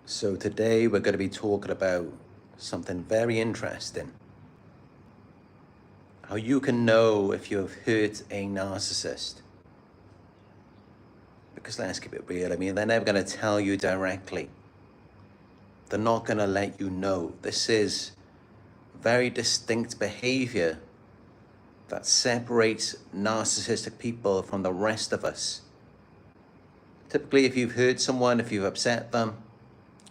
So today we're going to be talking about something very interesting. How you can know if you've hurt a narcissist. Because let's keep it real, they're never going to tell you directly. They're not going to let you know. This is very distinct behavior that separates narcissistic people from the rest of us. Typically, if you've hurt someone, if you've upset them,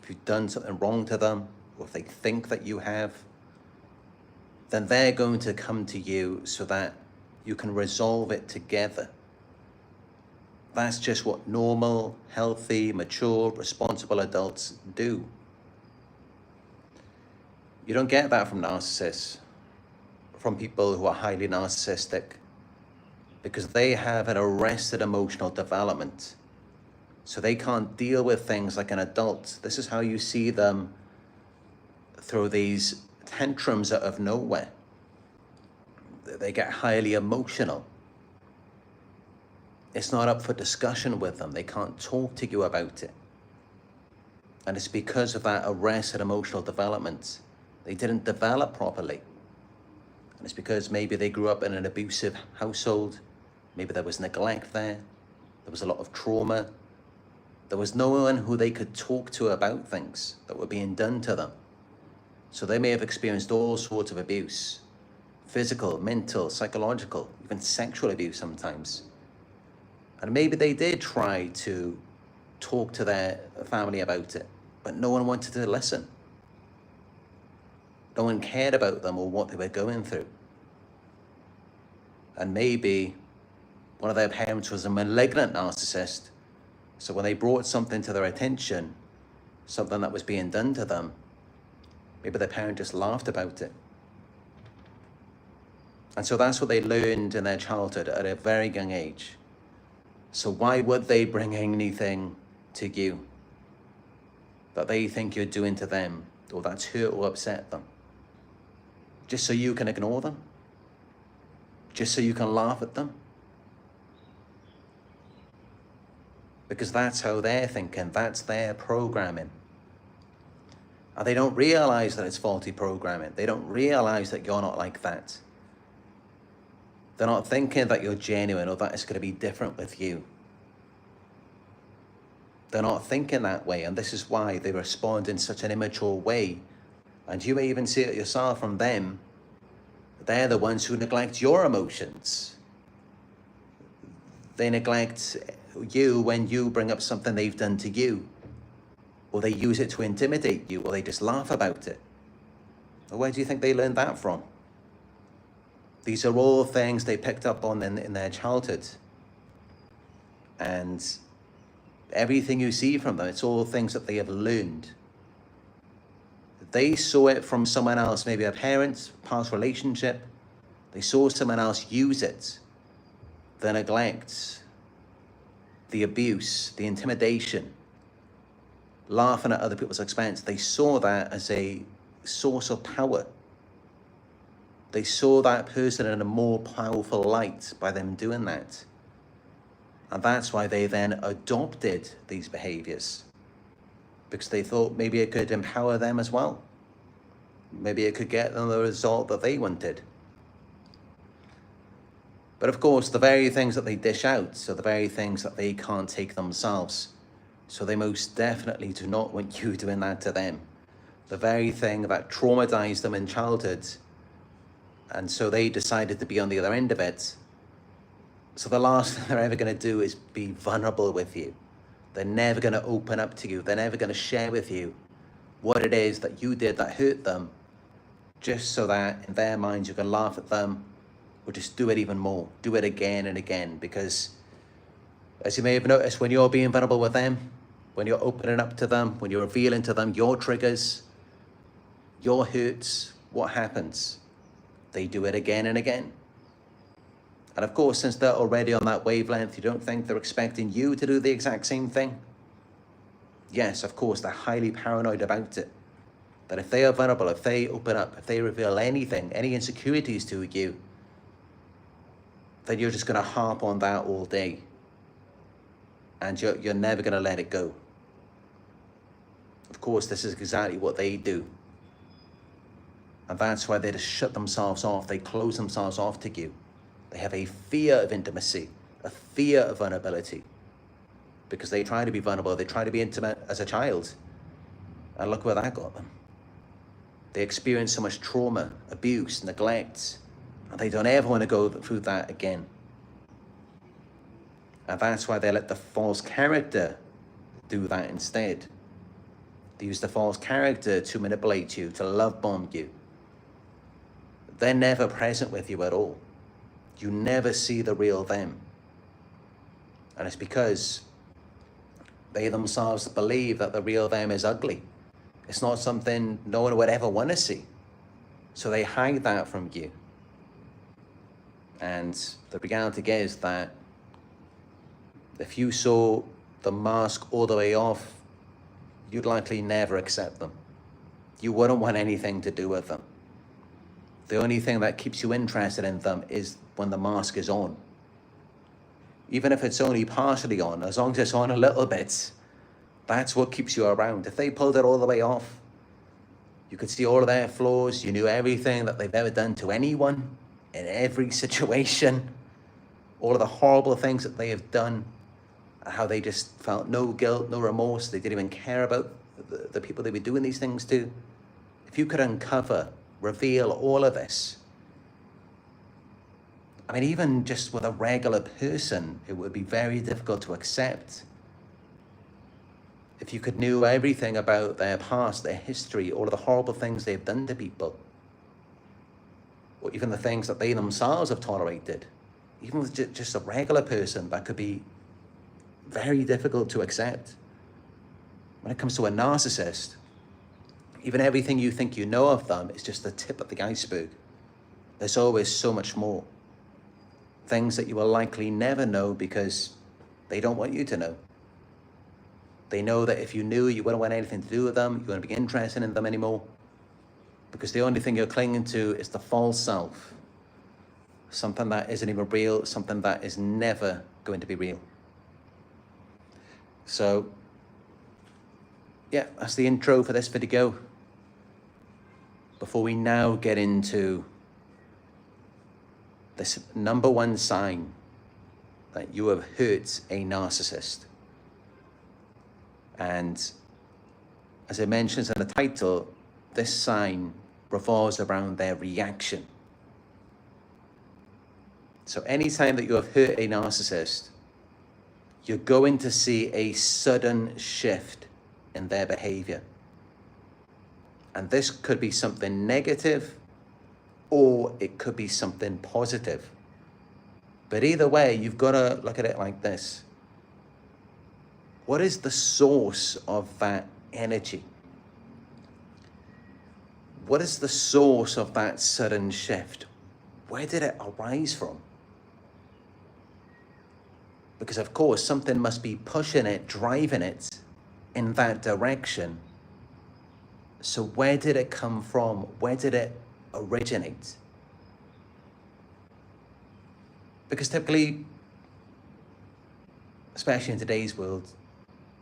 if you've done something wrong to them, or if they think that you have, then they're going to come to you so that you can resolve it together. That's just what normal, healthy, mature, responsible adults do. You don't get that from narcissists, from people who are highly narcissistic, because they have an arrested emotional development. So they can't deal with things like an adult. This is how you see them throw these tantrums out of nowhere. They get highly emotional. It's not up for discussion with them. They can't talk to you about it. And it's because of that arrested emotional development. They didn't develop properly. And it's because maybe they grew up in an abusive household. Maybe there was neglect there. There was a lot of trauma. There was no one who they could talk to about things that were being done to them. So they may have experienced all sorts of abuse, physical, mental, psychological, even sexual abuse sometimes. And maybe they did try to talk to their family about it, but no one wanted to listen. No one cared about them or what they were going through. And maybe one of their parents was a malignant narcissist. So when they brought something to their attention, something that was being done to them, maybe their parent just laughed about it. And so that's what they learned in their childhood at a very young age. So why would they bring anything to you that they think you're doing to them, or that's hurt or upset them? Just so you can ignore them? Just so you can laugh at them? Because that's how they're thinking, that's their programming. And they don't realize that it's faulty programming. They don't realize that you're not like that. They're not thinking that you're genuine or that it's going to be different with you. They're not thinking that way, and this is why they respond in such an immature way. And you may even see it yourself from them. They're the ones who neglect your emotions. They neglect you when you bring up something they've done to you, or they use it to intimidate you, or they just laugh about it. Well, where do you think they learned that from? These are all things they picked up on in their childhood. And everything you see from them, it's all things that they have learned. They saw it from someone else, maybe a parent, past relationship. They saw someone else use it. The neglect, the abuse, the intimidation, laughing at other people's expense. They saw that as a source of power. They saw that person in a more powerful light by them doing that. And that's why they then adopted these behaviors, because they thought maybe it could empower them as well. Maybe it could get them the result that they wanted. But of course, the very things that they dish out are the very things that they can't take themselves. So they most definitely do not want you doing that to them. The very thing that traumatized them in childhood. And so they decided to be on the other end of it. So the last thing they're ever going to do is be vulnerable with you. They're never going to open up to you. They're never going to share with you what it is that you did that hurt them, just so that in their minds you can laugh at them, or just do it even more. Do it again and again. Because as you may have noticed, when you're being vulnerable with them, when you're opening up to them, when you're revealing to them your triggers, your hurts, what happens? They do it again and again. And of course, since they're already on that wavelength, you don't think they're expecting you to do the exact same thing? Yes, of course, they're highly paranoid about it. That if they are vulnerable, if they open up, if they reveal anything, any insecurities to you, then you're just going to harp on that all day. And you're never going to let it go. Of course, this is exactly what they do. And that's why they just shut themselves off. They close themselves off to you. They have a fear of intimacy, a fear of vulnerability, because they try to be vulnerable. They try to be intimate as a child. And look where that got them. They experience so much trauma, abuse, neglect, and they don't ever want to go through that again. And that's why they let the false character do that instead. They use the false character to manipulate you, to love bomb you. They're never present with you at all. You never see the real them. And it's because they themselves believe that the real them is ugly. It's not something no one would ever want to see. So they hide that from you. And the reality is that if you saw the mask all the way off, you'd likely never accept them. You wouldn't want anything to do with them. The only thing that keeps you interested in them is when the mask is on. Even if it's only partially on, as long as it's on a little bit, that's what keeps you around. If they pulled it all the way off, you could see all of their flaws, you knew everything that they've ever done to anyone, in every situation, all of the horrible things that they have done, how they just felt no guilt, no remorse, they didn't even care about the people they were doing these things to. If you could uncover, reveal all of this, I mean, even just with a regular person, it would be very difficult to accept. If you could know everything about their past, their history, all of the horrible things they've done to people, or even the things that they themselves have tolerated, even with just a regular person, that could be very difficult to accept. When it comes to a narcissist, even everything you think you know of them is just the tip of the iceberg. There's always so much more. Things that you will likely never know because they don't want you to know. They know that if you knew, you wouldn't want anything to do with them, you wouldn't be interested in them anymore, because the only thing you're clinging to is the false self. Something that isn't even real, something that is never going to be real. So, yeah, that's the intro for this video. Before we now get into this number one sign that you have hurt a narcissist. And as it mentions in the title, this sign revolves around their reaction. So anytime that you have hurt a narcissist, you're going to see a sudden shift in their behavior. And this could be something negative, or it could be something positive. But either way, you've got to look at it like this. What is the source of that energy? What is the source of that sudden shift? Where did it arise from? Because of course, something must be pushing it, driving it in that direction. So where did it come from? Where did it originate? Because typically, especially in today's world,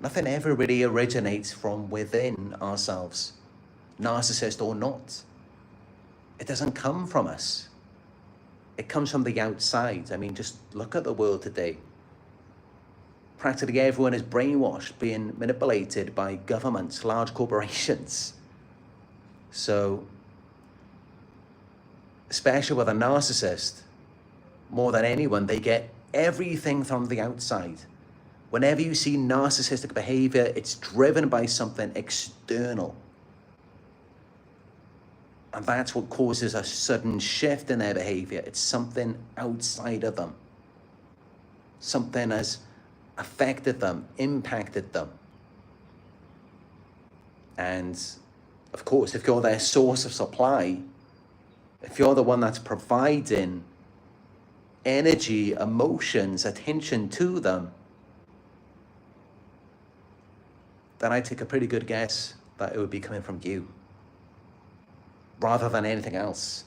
nothing ever really originates from within ourselves, narcissist or not. It doesn't come from us. It comes from the outside. I mean, just look at the world today. Practically everyone is brainwashed, being manipulated by governments, large corporations. So, especially with a narcissist, more than anyone, they get everything from the outside. Whenever you see narcissistic behavior, it's driven by something external. And that's what causes a sudden shift in their behavior. It's something outside of them. Something has affected them, impacted them. And of course, if you're their source of supply, if you're the one that's providing energy, emotions, attention to them, then I take a pretty good guess that it would be coming from you, rather than anything else.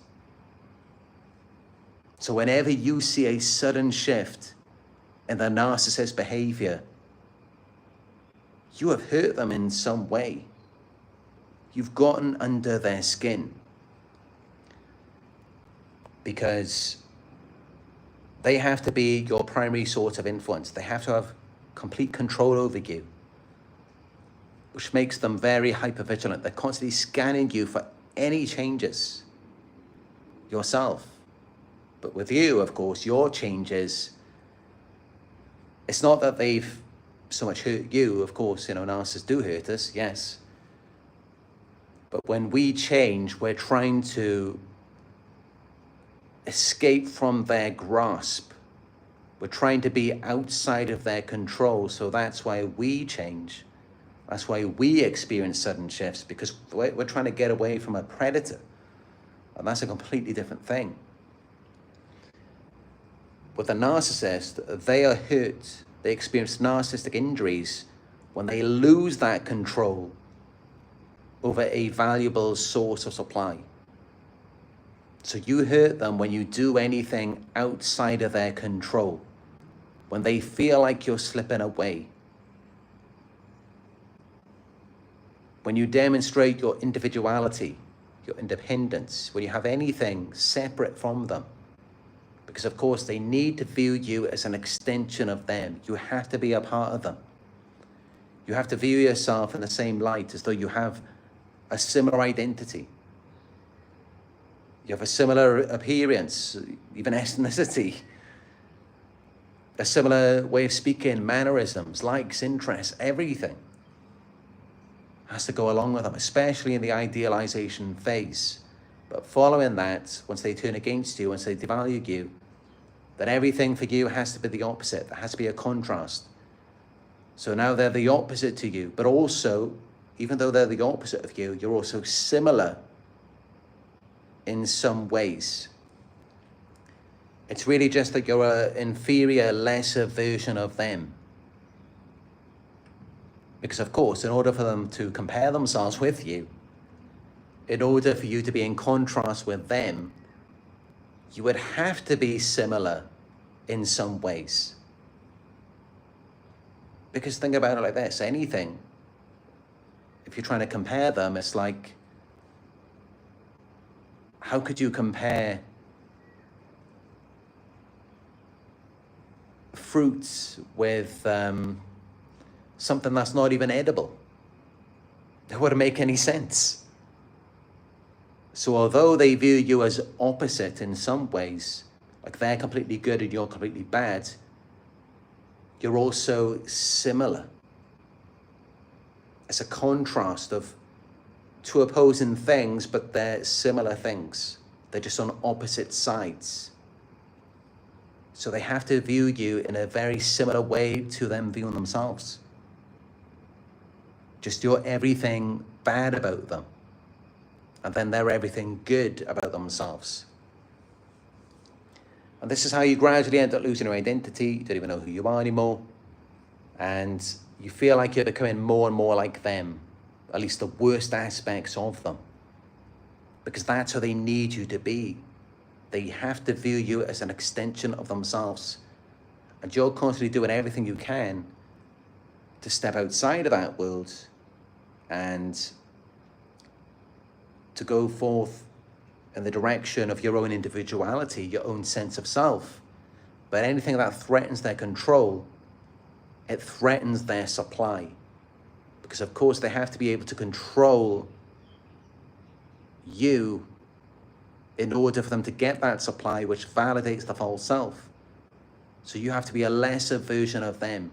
So whenever you see a sudden shift in the narcissist behavior, you have hurt them in some way. you've gotten under their skin, because they have to be your primary source of influence. They have to have complete control over you, which makes them very hypervigilant. They're constantly scanning you for any changes yourself. But with you, of course, your changes, it's not that they've so much hurt you. Of course, narcissists do hurt us, yes. But when we change, we're trying to escape from their grasp. We're trying to be outside of their control. So that's why we change. That's why we experience sudden shifts, because we're trying to get away from a predator. And that's a completely different thing. With a narcissist, they are hurt. They experience narcissistic injuries when they lose that control over a valuable source of supply. So you hurt them when you do anything outside of their control, when they feel like you're slipping away, when you demonstrate your individuality, your independence, when you have anything separate from them. Because of course they need to view you as an extension of them. You have to be a part of them. You have to view yourself in the same light, as though you have a similar identity. You have a similar appearance, even ethnicity, a similar way of speaking, mannerisms, likes, interests, everything has to go along with them, especially in the idealization phase. But following that, once they turn against you, once they devalue you, then everything for you has to be the opposite. There has to be a contrast. So now they're the opposite to you, but also, even though they're the opposite of you, you're also similar in some ways. It's really just that you're an inferior, lesser version of them. Because of course, in order for them to compare themselves with you, in order for you to be in contrast with them, you would have to be similar in some ways. Because think about it like this, anything, if you're trying to compare them, it's like, how could you compare fruits with something that's not even edible? That wouldn't make any sense. So although they view you as opposite in some ways, like they're completely good and you're completely bad, you're also similar. It's a contrast of two opposing things, but they're similar things. They're just on opposite sides. So they have to view you in a very similar way to them viewing themselves. Just you're everything bad about them, and then they're everything good about themselves. And this is how you gradually end up losing your identity. You don't even know who you are anymore. And you feel like you're becoming more and more like them, at least the worst aspects of them. Because that's how they need you to be. They have to view you as an extension of themselves. And you're constantly doing everything you can to step outside of that world and to go forth in the direction of your own individuality, your own sense of self. But anything that threatens their control, it threatens their supply. Because of course they have to be able to control you in order for them to get that supply, which validates the false self. So you have to be a lesser version of them.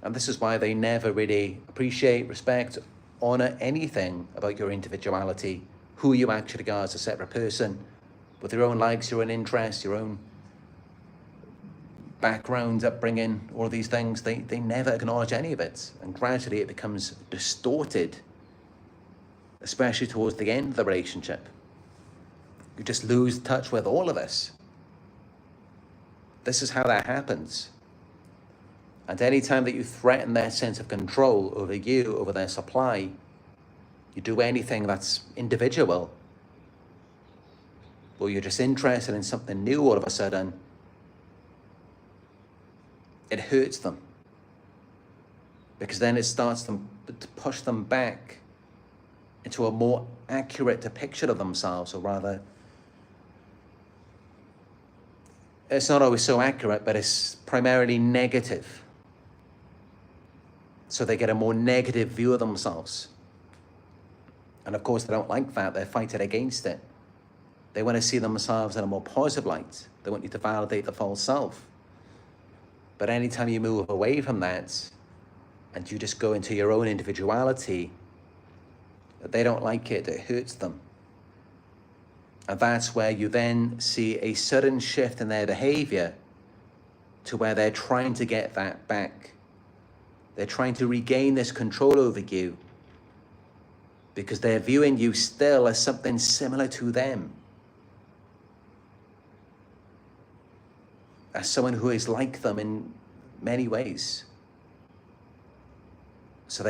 And this is why they never really appreciate, respect, honor anything about your individuality, who you actually are as a separate person, with your own likes, your own interests, your own background, upbringing, all of these things. They never acknowledge any of it. And gradually it becomes distorted, especially towards the end of the relationship. You just lose touch with all of this. This is how that happens. And any time that you threaten their sense of control over you, over their supply, you do anything that's individual, or you're just interested in something new all of a sudden, it hurts them. Because then it starts them to push them back into a more accurate depiction of themselves, or rather, it's not always so accurate, but it's primarily negative. So they get a more negative view of themselves. And of course, they don't like that. They're fighting against it. They want to see themselves in a more positive light. They want you to validate the false self. But anytime you move away from that and you just go into your own individuality, they don't like it. It hurts them. And that's where you then see a sudden shift in their behavior to where they're trying to get that back. They're trying to regain this control over you because they're viewing you still as something similar to them, as someone who is like them in many ways. So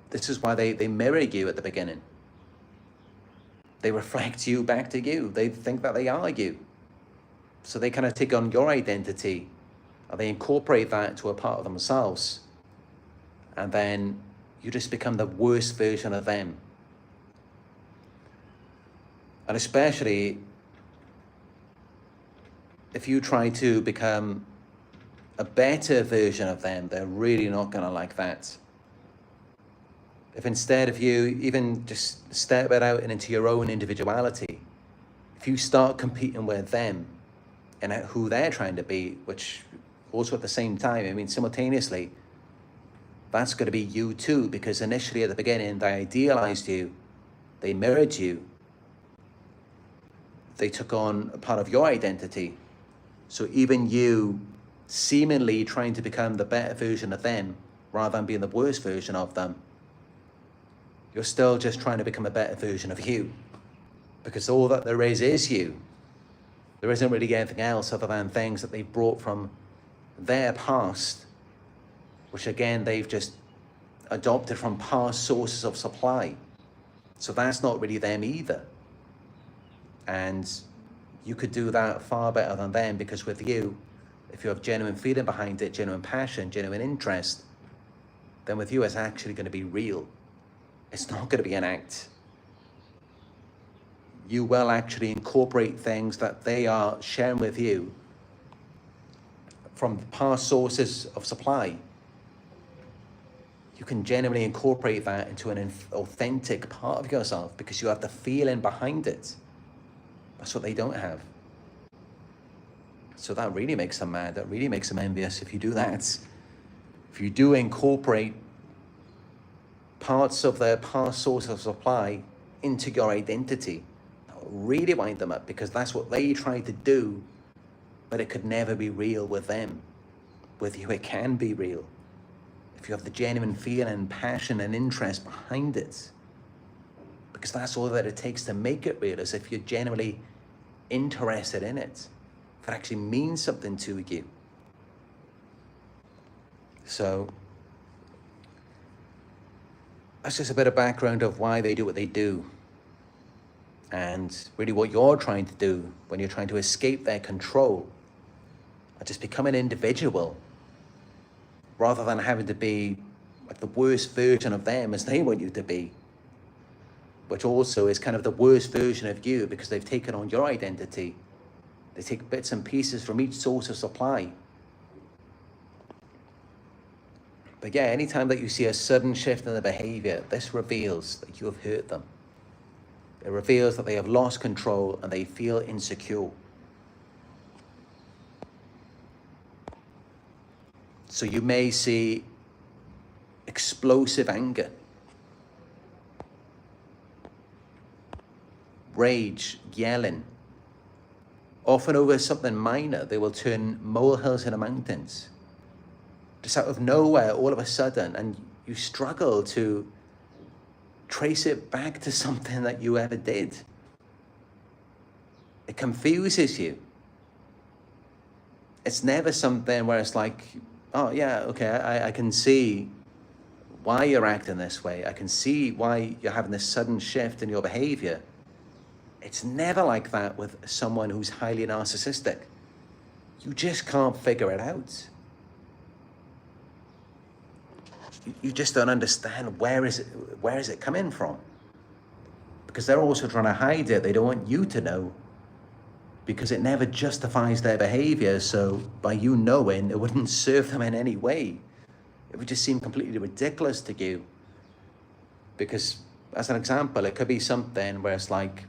this is why they mirror you at the beginning. They reflect you back to you. They think that they are you. So they kind of take on your identity and they incorporate that into a part of themselves. And then you just become the worst version of them. And especially if you try to become a better version of them, they're really not going to like that. If instead of you even just step it out and into your own individuality, if you start competing with them and who they're trying to be, which also at the same time, I mean, simultaneously, that's going to be you too, because initially at the beginning, they idealized you, they mirrored you, they took on a part of your identity. So even you seemingly trying to become the better version of them rather than being the worst version of them, you're still just trying to become a better version of you, because all that there is you. There isn't really anything else other than things that they've brought from their past, which again, they've just adopted from past sources of supply. So that's not really them either. And you could do that far better than them, because with you, if you have genuine feeling behind it, genuine passion, genuine interest, then with you, it's actually going to be real. It's not going to be an act. You will actually incorporate things that they are sharing with you from past sources of supply. You can genuinely incorporate that into an authentic part of yourself because you have the feeling behind it. That's what they don't have. So that really makes them mad. That really makes them envious if you do that. If you do incorporate parts of their past source of supply into your identity, that will really wind them up, because that's what they tried to do, but it could never be real with them. With you, it can be real. If you have the genuine feeling, passion, and interest behind it, because that's all that it takes to make it real, is if you're genuinely interested in it, if it actually means something to you. So that's just a bit of background of why they do what they do, and really what you're trying to do when you're trying to escape their control and just become an individual, rather than having to be like the worst version of them as they want you to be, which also is kind of the worst version of you because they've taken on your identity. They take bits and pieces from each source of supply. But yeah, anytime that you see a sudden shift in the behavior, this reveals that you have hurt them. It reveals that they have lost control and they feel insecure. So you may see explosive anger, rage, yelling. Often over something minor, they will turn molehills into mountains. Just out of nowhere, all of a sudden, and you struggle to trace it back to something that you ever did. It confuses you. It's never something where it's like, oh yeah, okay, I can see why you're acting this way. I can see why you're having this sudden shift in your behavior. It's never like that with someone who's highly narcissistic. You just can't figure it out. you just don't understand where is it coming from. Because they're also trying to hide it. They don't want you to know, because it never justifies their behavior. So by you knowing, it wouldn't serve them in any way. It would just seem completely ridiculous to you. Because as an example, it could be something where it's like,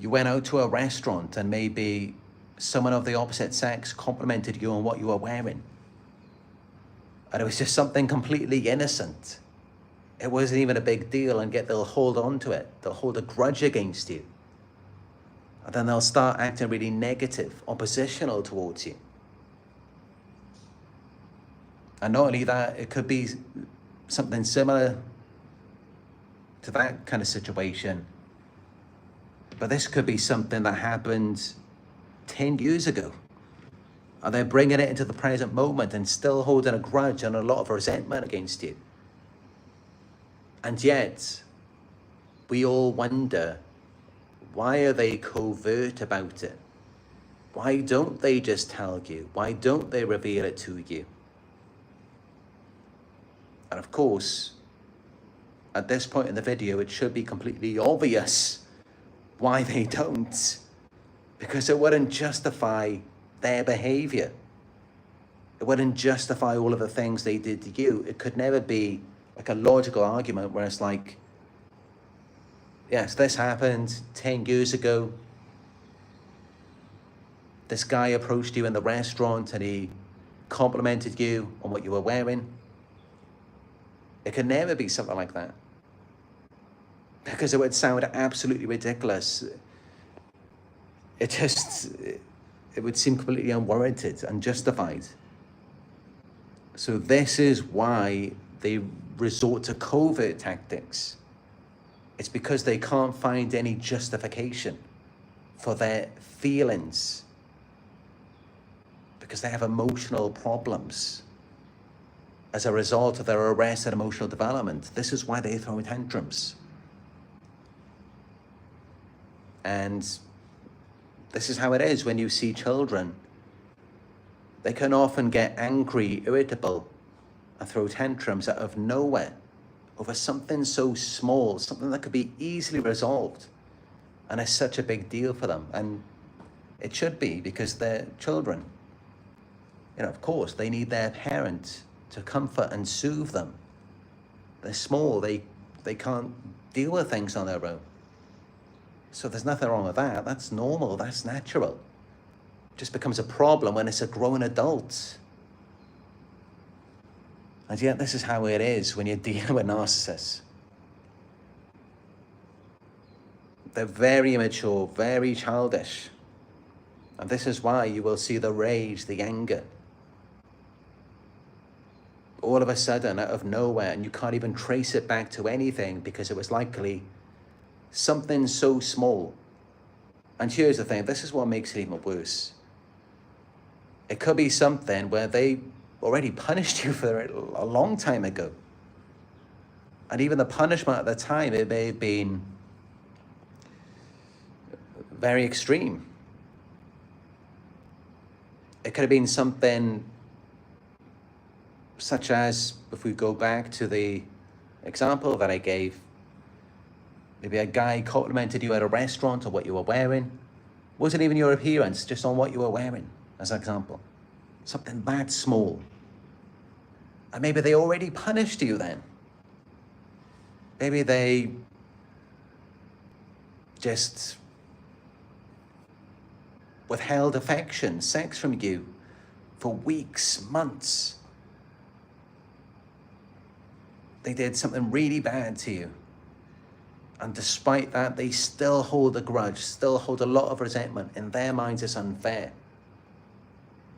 you went out to a restaurant and maybe someone of the opposite sex complimented you on what you were wearing. And it was just something completely innocent. It wasn't even a big deal, and yet they'll hold on to it. They'll hold a grudge against you. And then they'll start acting really negative, oppositional towards you. And not only that, it could be something similar to that kind of situation. But this could be something that happened 10 years ago. And they're bringing it into the present moment and still holding a grudge and a lot of resentment against you. And yet, we all wonder, why are they covert about it? Why don't they just tell you? Why don't they reveal it to you? And of course, at this point in the video, it should be completely obvious why they don't. Because it wouldn't justify their behavior. It wouldn't justify all of the things they did to you. It could never be like a logical argument where it's like, yes, this happened 10 years ago. This guy approached you in the restaurant and he complimented you on what you were wearing. It could never be something like that. Because it would sound absolutely ridiculous. It would seem completely unwarranted, unjustified. So this is why they resort to covert tactics. It's because they can't find any justification for their feelings. Because they have emotional problems as a result of their arrested emotional development. This is why they throw tantrums. And this is how it is when you see children. They can often get angry, irritable, and throw tantrums out of nowhere over something so small, something that could be easily resolved. And it's such a big deal for them. And it should be, because they're children. You know, of course, they need their parent to comfort and soothe them. They're small, they can't deal with things on their own. So there's nothing wrong with that. That's normal, that's natural. It just becomes a problem when it's a grown adult. And yet this is how it is when you're dealing with narcissists. They're very immature, very childish. And this is why you will see the rage, the anger, all of a sudden out of nowhere, and you can't even trace it back to anything because it was likely something so small. And here's the thing, this is what makes it even worse. It could be something where they already punished you for it a long time ago. And even the punishment at the time, it may have been very extreme. It could have been something such as, if we go back to the example that I gave, maybe a guy complimented you at a restaurant on what you were wearing. Wasn't even your appearance, just on what you were wearing, as an example. Something that small. And maybe they already punished you then. Maybe they just withheld affection, sex from you for weeks, months. They did something really bad to you. And despite that, they still hold a grudge, still hold a lot of resentment. In their minds, it's unfair.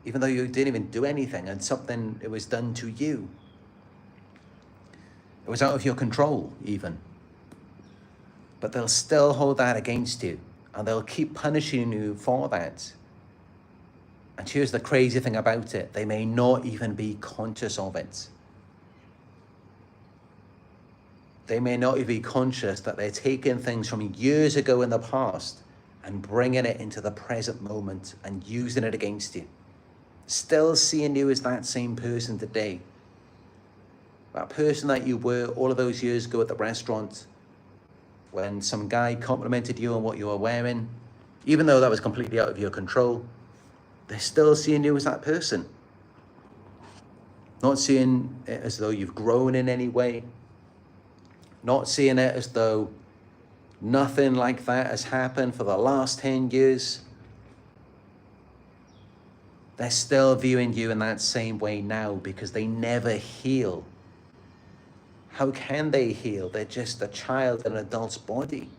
Even though you didn't even do anything and something, it was done to you. It was out of your control, even. But they'll still hold that against you. And they'll keep punishing you for that. And here's the crazy thing about it. They may not even be conscious of it. They may not even be conscious that they're taking things from years ago in the past and bringing it into the present moment and using it against you. Still seeing you as that same person today, That person that you were all of those years ago at the restaurant, when some guy complimented you on what you were wearing, even though that was completely out of your control, they're still seeing you as that person. Not seeing it as though you've grown in any way. Not seeing it as though nothing like that has happened for the last 10 years. They're still viewing you in that same way now because they never heal. How can they heal? They're just a child in an adult's body.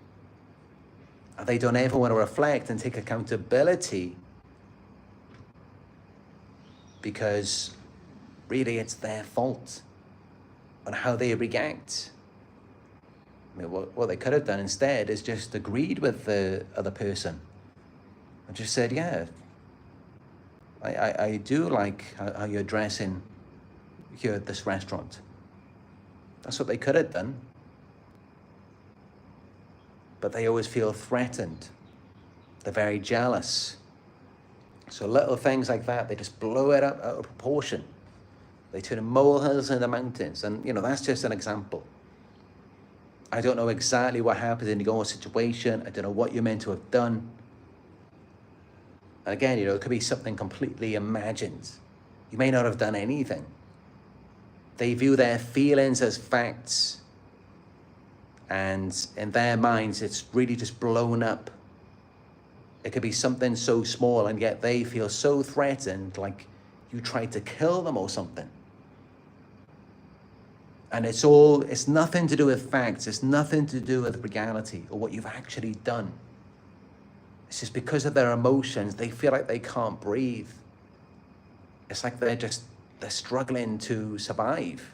And they don't ever want to reflect and take accountability because really it's their fault on how they react. I mean, what they could have done instead is just agreed with the other person and just said, yeah, I do like how you're dressing here at this restaurant. That's what they could have done. But they always feel threatened. They're very jealous. So little things like that, they just blow it up out of proportion. They turn molehills into mountains. And, that's just an example. I don't know exactly what happened in your situation. I don't know what you're meant to have done. Again, it could be something completely imagined. You may not have done anything. They view their feelings as facts. And in their minds, it's really just blown up. It could be something so small, and yet they feel so threatened, like you tried to kill them or something. And it's nothing to do with facts. It's nothing to do with reality or what you've actually done. It's just because of their emotions, they feel like they can't breathe. It's like they're struggling to survive.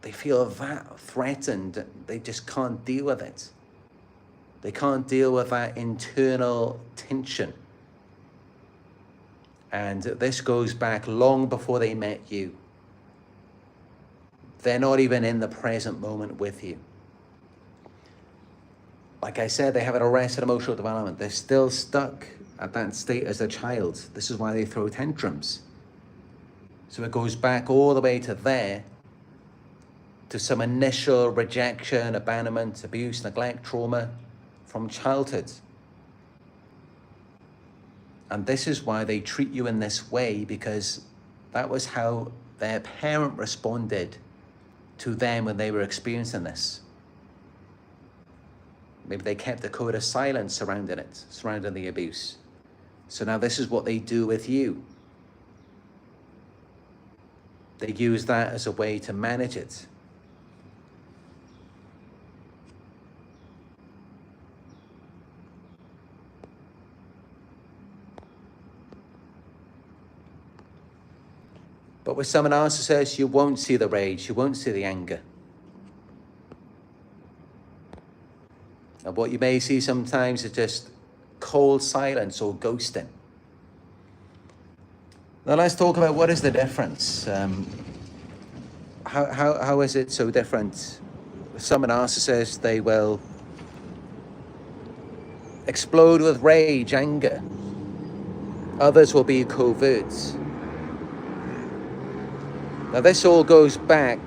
They feel that threatened. They just can't deal with it. They can't deal with that internal tension. And this goes back long before they met you. They're not even in the present moment with you. Like I said, they have an arrested emotional development. They're still stuck at that state as a child. This is why they throw tantrums. So it goes back all the way to there, to some initial rejection, abandonment, abuse, neglect, trauma from childhood. And this is why they treat you in this way, because that was how their parent responded to them when they were experiencing this. Maybe they kept a code of silence surrounding the abuse. So now this is what they do with you. They use that as a way to manage it. But with some narcissists, you won't see the rage, you won't see the anger. And what you may see sometimes is just cold silence or ghosting. Now let's talk about what is the difference. How is it so different? Some narcissists, they will explode with rage, anger. Others will be covert. Now this all goes back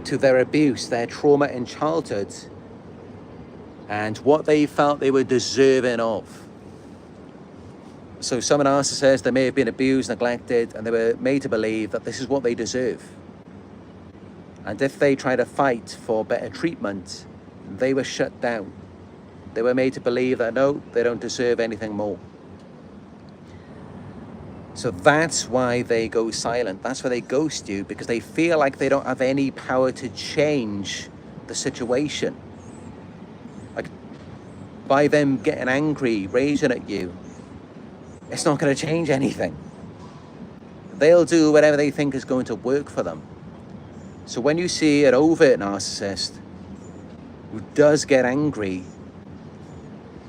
to their abuse, their trauma in childhood, and what they felt they were deserving of. So some narcissists, they may have been abused, neglected, and they were made to believe that this is what they deserve. And if they try to fight for better treatment, they were shut down. They were made to believe that no, they don't deserve anything more. So that's why they go silent. That's why they ghost you, because they feel like they don't have any power to change the situation. Like, by them getting angry, raging at you, it's not going to change anything. They'll do whatever they think is going to work for them. So when you see an overt narcissist who does get angry,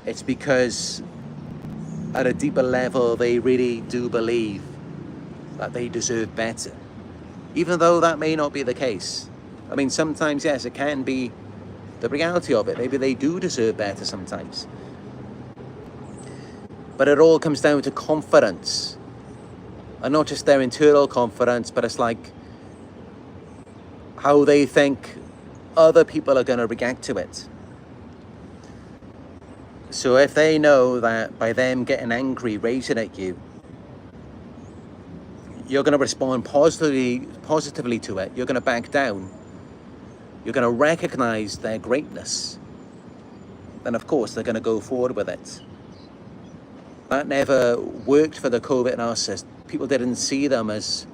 it's because at a deeper level, they really do believe that they deserve better, even though that may not be the case. I mean, sometimes, yes, it can be the reality of it. Maybe they do deserve better sometimes. But it all comes down to confidence. And not just their internal confidence, but it's like how they think other people are going to react to it. So if they know that by them getting angry, raging at you, you're going to respond positively to it, you're going to back down, you're going to recognize their greatness, then of course they're going to go forward with it. That never worked for the covert narcissist. People didn't see them as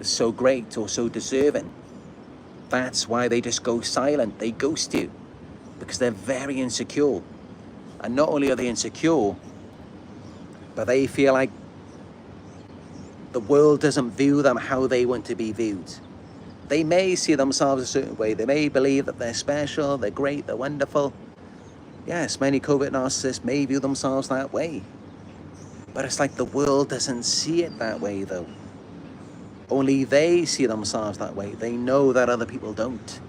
so great or so deserving. That's why they just go silent. They ghost you because they're very insecure. And not only are they insecure, but they feel like the world doesn't view them how they want to be viewed. They may see themselves a certain way. They may believe that they're special, they're great, they're wonderful. Yes, many covert narcissists may view themselves that way. But it's like the world doesn't see it that way though. Only they see themselves that way. They know that other people don't.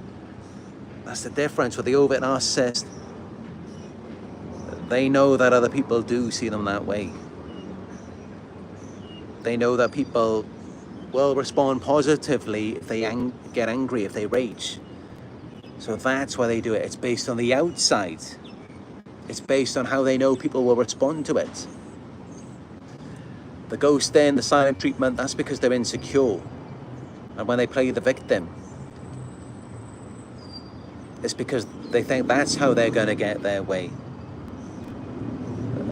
That's the difference with the overt narcissist. They know that other people do see them that way. They know that people will respond positively if they get angry, if they rage. So that's why they do it. It's based on the outside. It's based on how they know people will respond to it. The ghosting, the silent treatment, that's because they're insecure. And when they play the victim, it's because they think that's how they're going to get their way.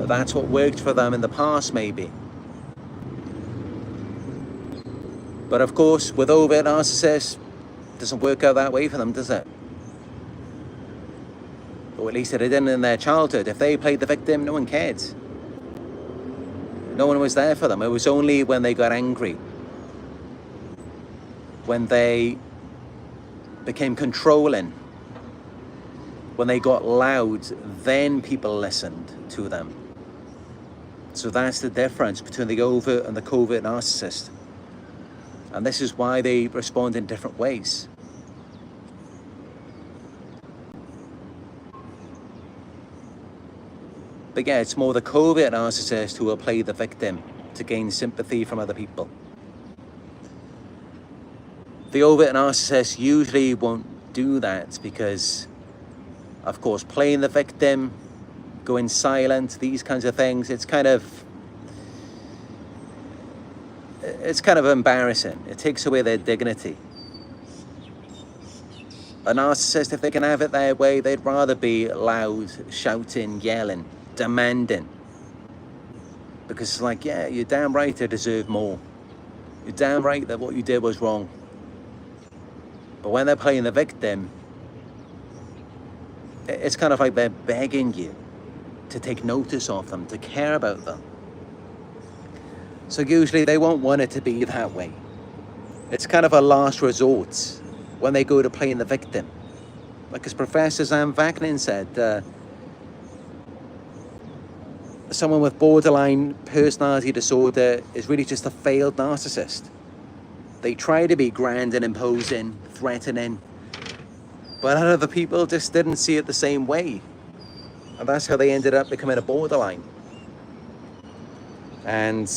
That's what worked for them in the past, maybe. But of course, with overt narcissists, it doesn't work out that way for them, does it? Or at least it didn't in their childhood. If they played the victim, no one cared. No one was there for them. It was only when they got angry, when they became controlling, when they got loud, then people listened to them. So that's the difference between the overt and the covert narcissist. And this is why they respond in different ways. But yeah, it's more the covert narcissist who will play the victim to gain sympathy from other people. The overt narcissist usually won't do that because, of course, playing the victim, going silent, these kinds of things, it's kind of embarrassing. It takes away their dignity. A narcissist, if they can have it their way, they'd rather be loud, shouting, yelling, demanding. Because it's like, yeah, you're damn right I deserve more. You're damn right that what you did was wrong. But when they're playing the victim, it's kind of like they're begging you to take notice of them, to care about them. So usually they won't want it to be that way. It's kind of a last resort when they go to playing the victim. Like as Professor Sam Vaknin said, someone with borderline personality disorder is really just a failed narcissist. They try to be grand and imposing, threatening, but other people just didn't see it the same way. And that's how they ended up becoming a borderline. And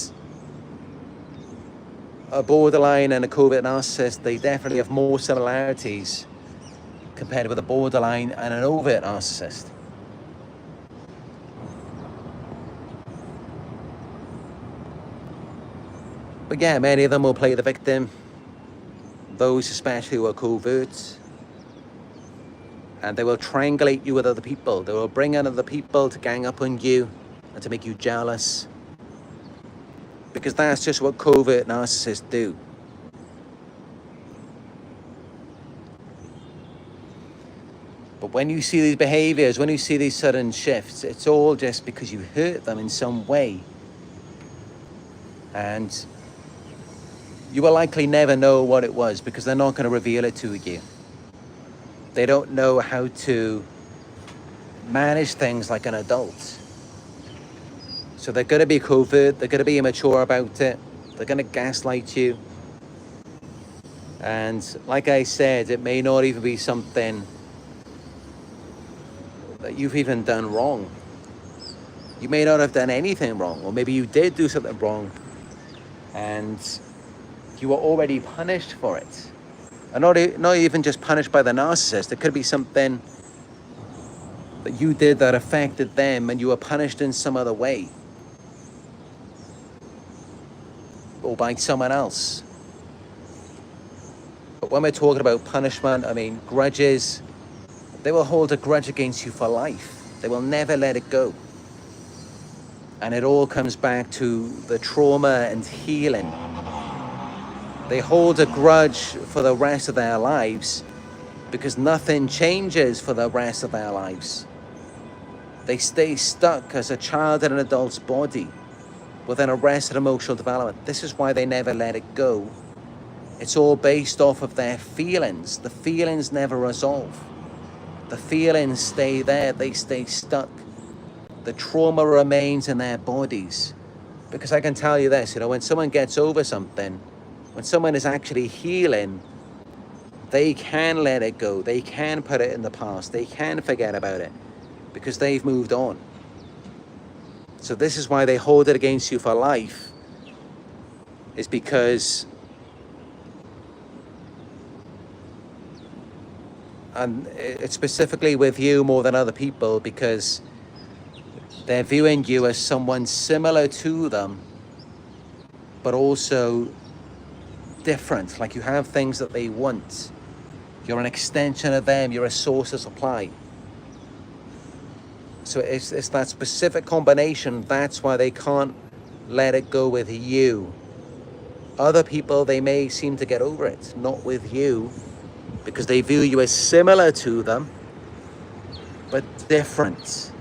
a borderline and a covert narcissist, they definitely have more similarities compared with a borderline and an overt narcissist. But yeah, many of them will play the victim, those especially who are covert, and they will triangulate you with other people. They will bring in other people to gang up on you and to make you jealous. Because that's just what covert narcissists do. But when you see these behaviors, when you see these sudden shifts, it's all just because you hurt them in some way. And you will likely never know what it was because they're not going to reveal it to you. They don't know how to manage things like an adult. So they're going to be covert, they're going to be immature about it, they're going to gaslight you. And like I said, it may not even be something that you've even done wrong. You may not have done anything wrong, or maybe you did do something wrong and you were already punished for it. And not even just punished by the narcissist. It could be something that you did that affected them and you were punished in some other way. Or by someone else. But when we're talking about punishment, I mean, grudges, they will hold a grudge against you for life. They will never let it go. And it all comes back to the trauma and healing. They hold a grudge for the rest of their lives because nothing changes for the rest of their lives. They stay stuck as a child in an adult's body within arrested emotional development. This is why they never let it go. It's all based off of their feelings. The feelings never resolve. The feelings stay there. They stay stuck. The trauma remains in their bodies. Because I can tell you this, when someone gets over something, when someone is actually healing, they can let it go. They can put it in the past. They can forget about it because they've moved on. So this is why they hold it against you for life, is because, and it's specifically with you more than other people, because they're viewing you as someone similar to them, but also different. Like you have things that they want. You're an extension of them. You're a source of supply. So it's that specific combination. That's why they can't let it go with you. Other people, they may seem to get over it. Not with you. Because they view you as similar to them, but different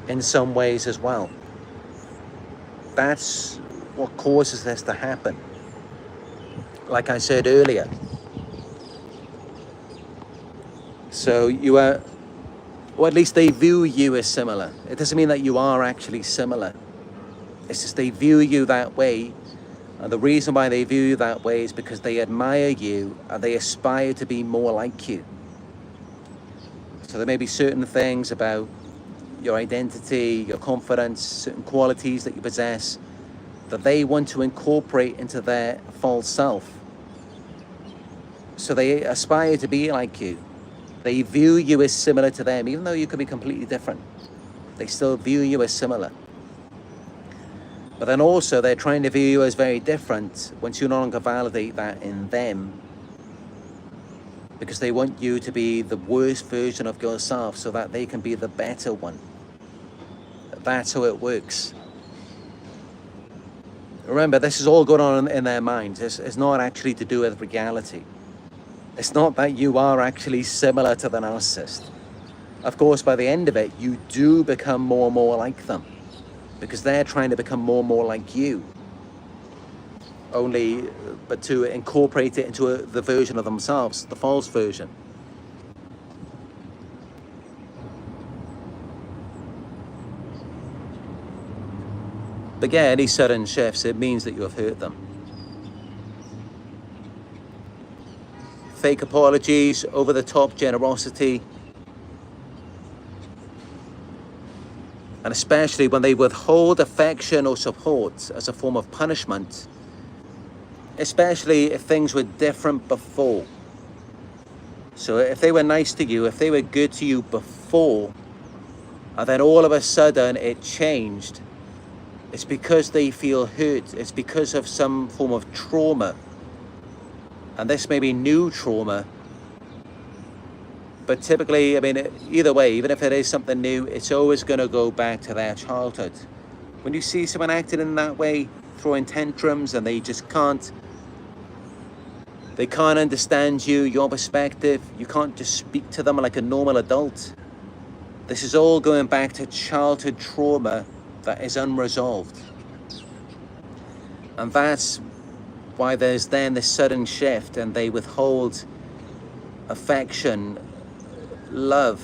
in some ways as well. That's what causes this to happen. Like I said earlier. So you are, or at least they view you as similar. It doesn't mean that you are actually similar. It's just they view you that way. And the reason why they view you that way is because they admire you and they aspire to be more like you. So there may be certain things about your identity, your confidence, certain qualities that you possess that they want to incorporate into their false self. So they aspire to be like you. They view you as similar to them, even though you could be completely different. They still view you as similar. But then also they're trying to view you as very different once you no longer validate that in them, because they want you to be the worst version of yourself so that they can be the better one. That's how it works. Remember, this is all going on in their minds. It's not actually to do with reality. It's not that you are actually similar to the narcissist. Of course, by the end of it, you do become more and more like them, because they're trying to become more and more like you. But to incorporate it into the version of themselves, the false version. But yeah, any sudden shifts, it means that you have hurt them. Fake apologies, over-the-top generosity, and especially when they withhold affection or support as a form of punishment, especially if things were different before. So if they were nice to you, if they were good to you before, and then all of a sudden it changed, it's because they feel hurt. It's because of some form of trauma. And this may be new trauma. But typically, I mean, either way, even if it is something new, it's always going to go back to their childhood. When you see someone acting in that way, throwing tantrums, and they can't understand you, your perspective, you can't just speak to them like a normal adult. This is all going back to childhood trauma that is unresolved. And that's why there's then this sudden shift, and they withhold affection, love,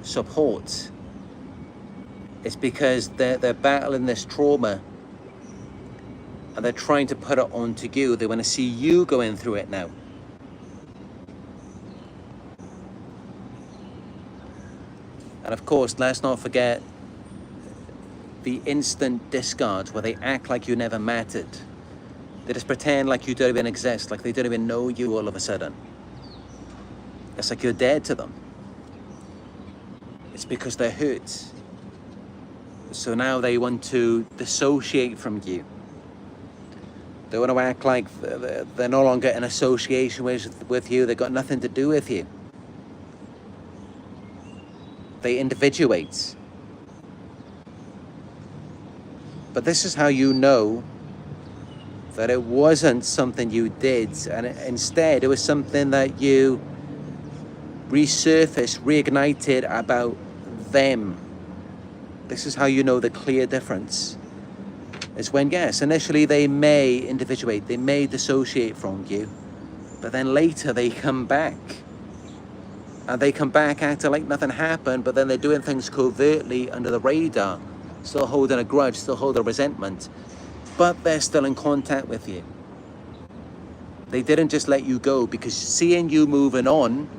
support. It's because they're battling this trauma, and they're trying to put it onto you. They want to see you going through it now. And of course, let's not forget the instant discards, where they act like you never mattered. They just pretend like you don't even exist, like they don't even know you all of a sudden. It's like you're dead to them. It's because they're hurt. So now they want to dissociate from you. They want to act like they're no longer in association with you. They've got nothing to do with you. They individuate. But this is how you know that it wasn't something you did, and instead it was something that you resurfaced, reignited about them. This is how you know the clear difference. Is when, yes, initially they may individuate, they may dissociate from you, but then later they come back. And they come back acting like nothing happened, but then they're doing things covertly under the radar, still holding a grudge, still holding a resentment, but they're still in contact with you. They didn't just let you go, because seeing you moving on,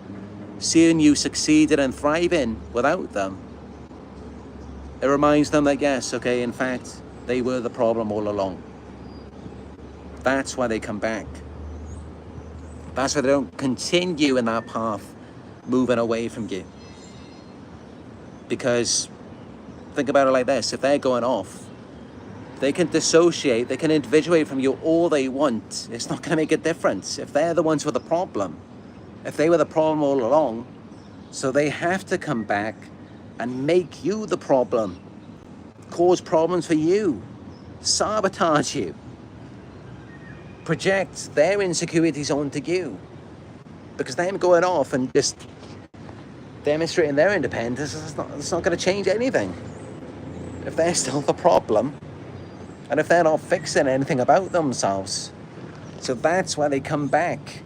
seeing you succeeding and thriving without them, it reminds them that, yes, okay, in fact, they were the problem all along. That's why they come back. That's why they don't continue in that path, moving away from you. Because think about it like this: if they're going off, they can dissociate, they can individuate from you all they want. It's not going to make a difference. If they're the ones with the problem, if they were the problem all along, so they have to come back and make you the problem, cause problems for you, sabotage you, project their insecurities onto you. Because them going off and just demonstrating their independence, it's not going to change anything. If they're still the problem, and if they're not fixing anything about themselves. So that's why they come back.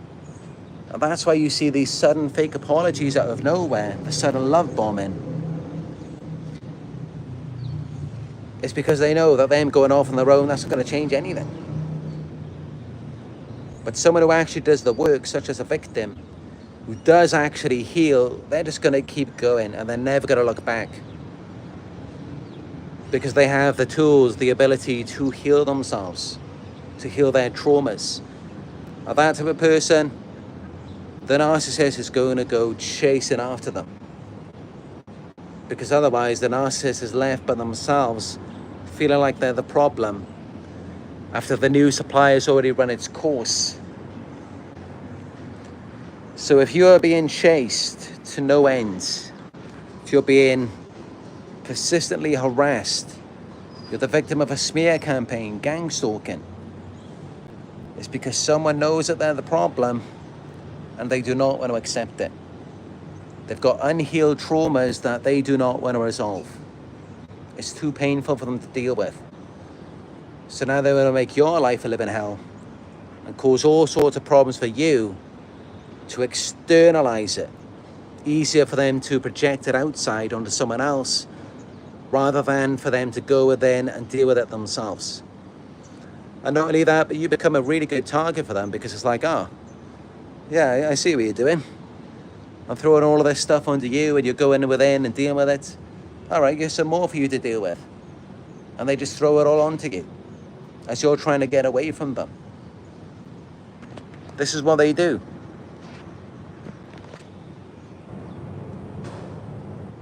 And that's why you see these sudden fake apologies out of nowhere, the sudden love bombing. It's because they know that them going off on their own, that's not going to change anything. But someone who actually does the work, such as a victim, who does actually heal, they're just going to keep going, and they're never going to look back. Because they have the tools, the ability to heal themselves, to heal their traumas. Now, that type of person, the narcissist is going to go chasing after them. Because otherwise, the narcissist is left by themselves, feeling like they're the problem, after the new supply has already run its course. So if you're being chased to no end, if you're being persistently harassed, you're the victim of a smear campaign, gangstalking, it's because someone knows that they're the problem and they do not want to accept it. They've got unhealed traumas that they do not want to resolve. It's too painful for them to deal with. So now they want to make your life a living hell and cause all sorts of problems for you to externalize it. Easier for them to project it outside onto someone else rather than for them to go within and deal with it themselves. And not only that, but you become a really good target for them, because it's like, oh, yeah, I see what you're doing. I'm throwing all of this stuff onto you and you're going within and dealing with it. All right, here's some more for you to deal with. And they just throw it all onto you as you're trying to get away from them. This is what they do.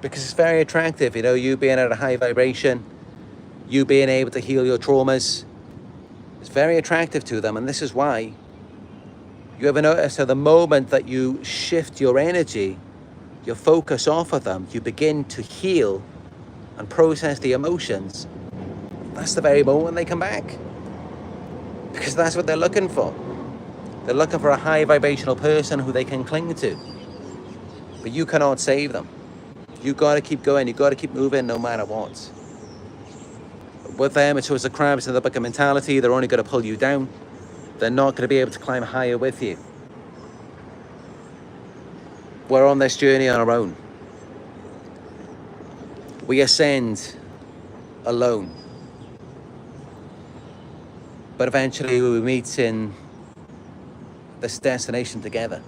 Because it's very attractive, you know, you being at a high vibration, you being able to heal your traumas. It's very attractive to them, and this is why. You ever notice how the moment that you shift your energy, your focus off of them, you begin to heal and process the emotions, that's the very moment they come back. Because that's what they're looking for. They're looking for a high vibrational person who they can cling to. But you cannot save them. You got to keep going. You got to keep moving no matter what. With them, it's always the crabs in the bucket mentality. They're only going to pull you down. They're not going to be able to climb higher with you. We're on this journey on our own. We ascend alone. But eventually we meet in this destination together.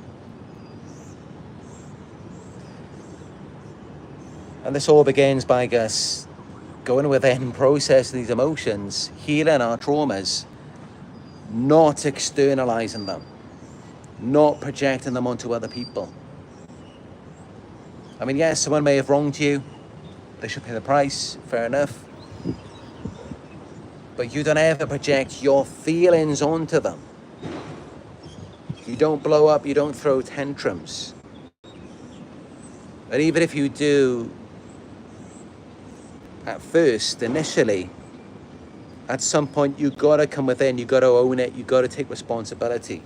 And this all begins by us going within, processing these emotions, healing our traumas, not externalizing them, not projecting them onto other people. I mean, yes, someone may have wronged you. They should pay the price, fair enough. But you don't ever project your feelings onto them. You don't blow up, you don't throw tantrums. And even if you do, at first, initially, at some point you gotta come within, you gotta own it, you gotta take responsibility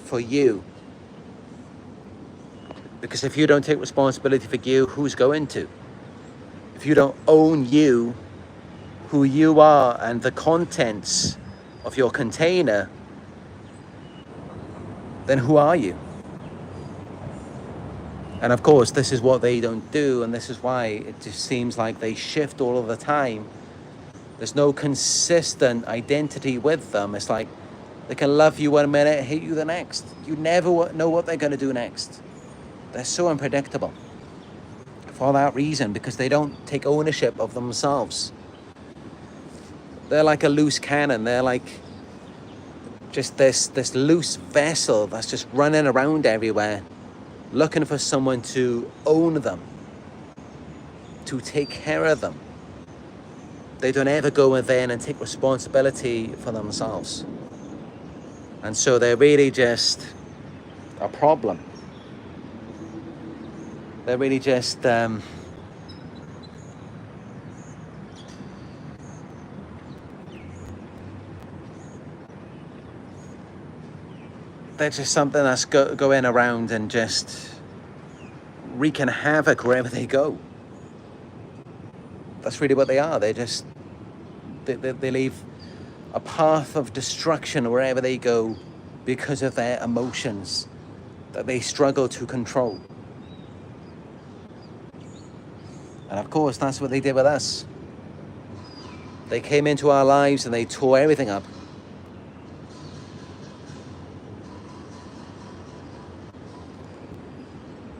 for you. Because if you don't take responsibility for you, who's going to? If you don't own you, who you are, and the contents of your container, then who are you? And of course, this is what they don't do, and this is why it just seems like they shift all of the time. There's no consistent identity with them. It's like they can love you one minute, hate you the next. You never know what they're going to do next. They're so unpredictable. For that reason, because they don't take ownership of themselves. They're like a loose cannon. They're like just this loose vessel that's just running around everywhere, looking for someone to own them, to take care of them. They don't ever go in there and take responsibility for themselves. And so they're really just a problem. They're really just they're just something that's going around and just wreaking havoc wherever they go. That's really what they are. They just they leave a path of destruction wherever they go because of their emotions that they struggle to control. And of course, that's what they did with us. They came into our lives and they tore everything up.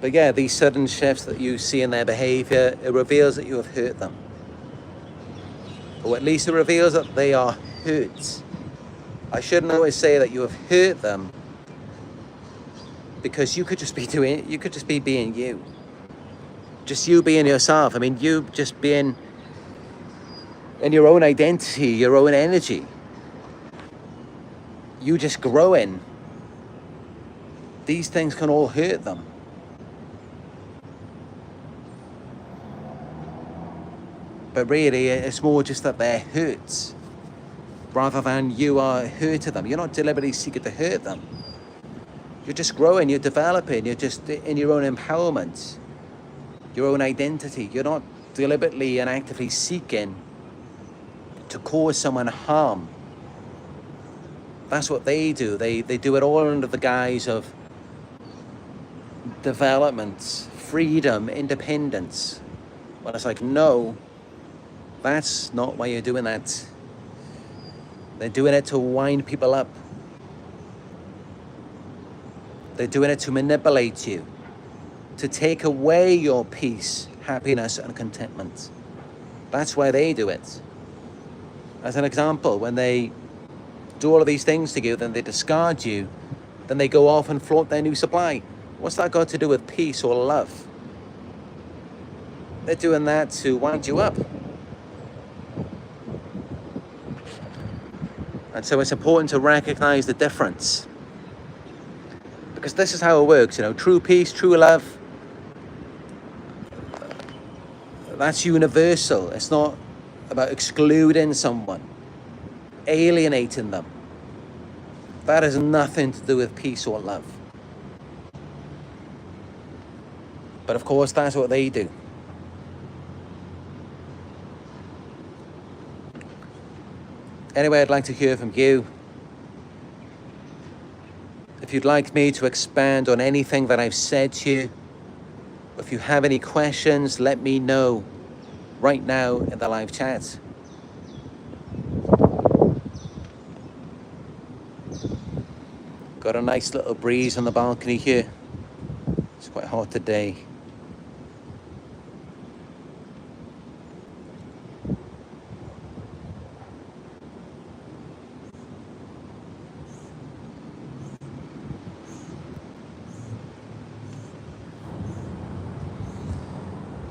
But yeah, these sudden shifts that you see in their behavior, it reveals that you have hurt them. Or at least it reveals that they are hurt. I shouldn't always say that you have hurt them, because you could just be being you. Just you being yourself. I mean, you just being in your own identity, your own energy. You just growing. These things can all hurt them. But really, it's more just that they're hurt, rather than you are hurting them. You're not deliberately seeking to hurt them. You're just growing, you're developing, you're just in your own empowerment, your own identity. You're not deliberately and actively seeking to cause someone harm. That's what they do. They do it all under the guise of development, freedom, independence. Well, it's like, no, that's not why you're doing that. They're doing it to wind people up. They're doing it to manipulate you, to take away your peace, happiness, and contentment. That's why they do it. As an example, when they do all of these things to you, then they discard you, then they go off and flaunt their new supply. What's that got to do with peace or love? They're doing that to wind you up. And so it's important to recognize the difference. Because this is how it works, you know, true peace, true love, that's universal. It's not about excluding someone, alienating them. That has nothing to do with peace or love. But of course, that's what they do. Anyway, I'd like to hear from you. If you'd like me to expand on anything that I've said to you, if you have any questions, let me know right now in the live chat. Got a nice little breeze on the balcony here. It's quite hot today.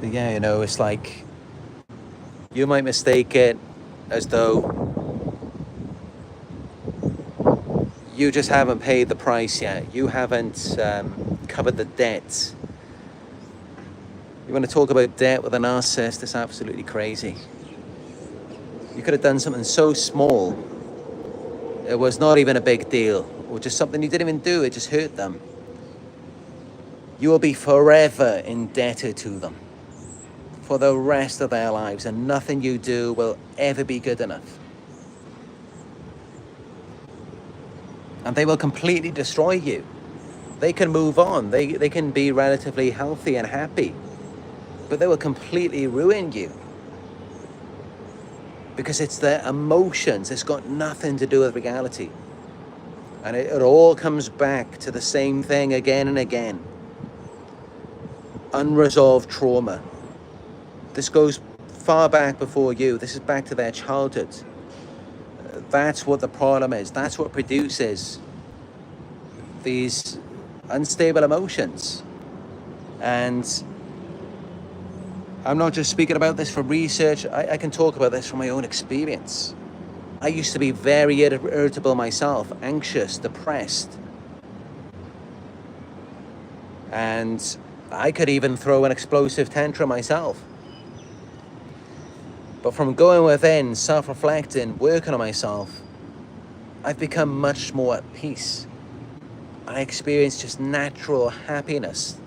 Yeah, you know, it's like you might mistake it as though you just haven't paid the price yet. You haven't covered the debt. You want to talk about debt with a narcissist? It's absolutely crazy. You could have done something so small. It was not even a big deal, or just something you didn't even do. It just hurt them. You will be forever indebted to them for the rest of their lives, and nothing you do will ever be good enough. And they will completely destroy you. They can move on. They can be relatively healthy and happy, but they will completely ruin you. Because it's their emotions. It's got nothing to do with reality. And it all comes back to the same thing again and again. Unresolved trauma. This goes far back before you. This is back to their childhood. That's what the problem is. That's what produces these unstable emotions. And I'm not just speaking about this for research. I can talk about this from my own experience. I used to be very irritable myself, anxious, depressed. And I could even throw an explosive tantrum myself. But from going within, self-reflecting, working on myself, I've become much more at peace. I experience just natural happiness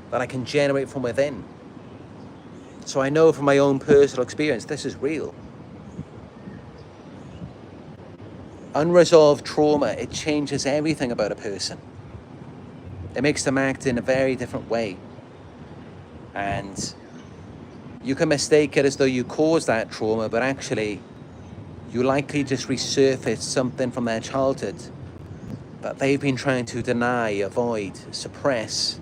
that I can generate from within. So I know from my own personal experience, this is real. Unresolved trauma, it changes everything about a person. It makes them act in a very different way. And you can mistake it as though you caused that trauma, but actually, you likely just resurfaced something from their childhood that they've been trying to deny, avoid, suppress.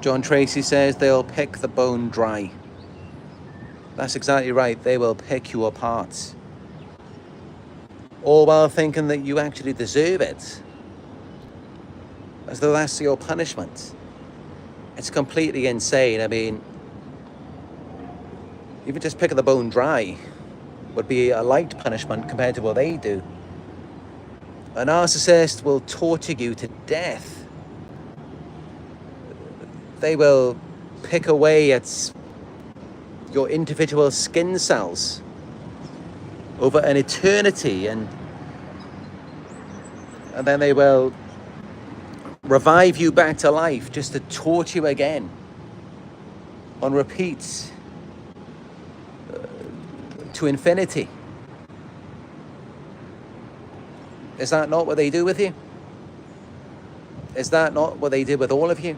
John Tracy says they'll pick the bone dry. That's exactly right. They will pick you apart. All while thinking that you actually deserve it. As though that's your punishment. It's completely insane. I mean, even just picking the bone dry would be a light punishment compared to what they do. A narcissist will torture you to death. They will pick away at your individual skin cells over an eternity, and then they will revive you back to life just to torture you again on repeat to infinity. Is that not what they do with you? Is that not what they did with all of you?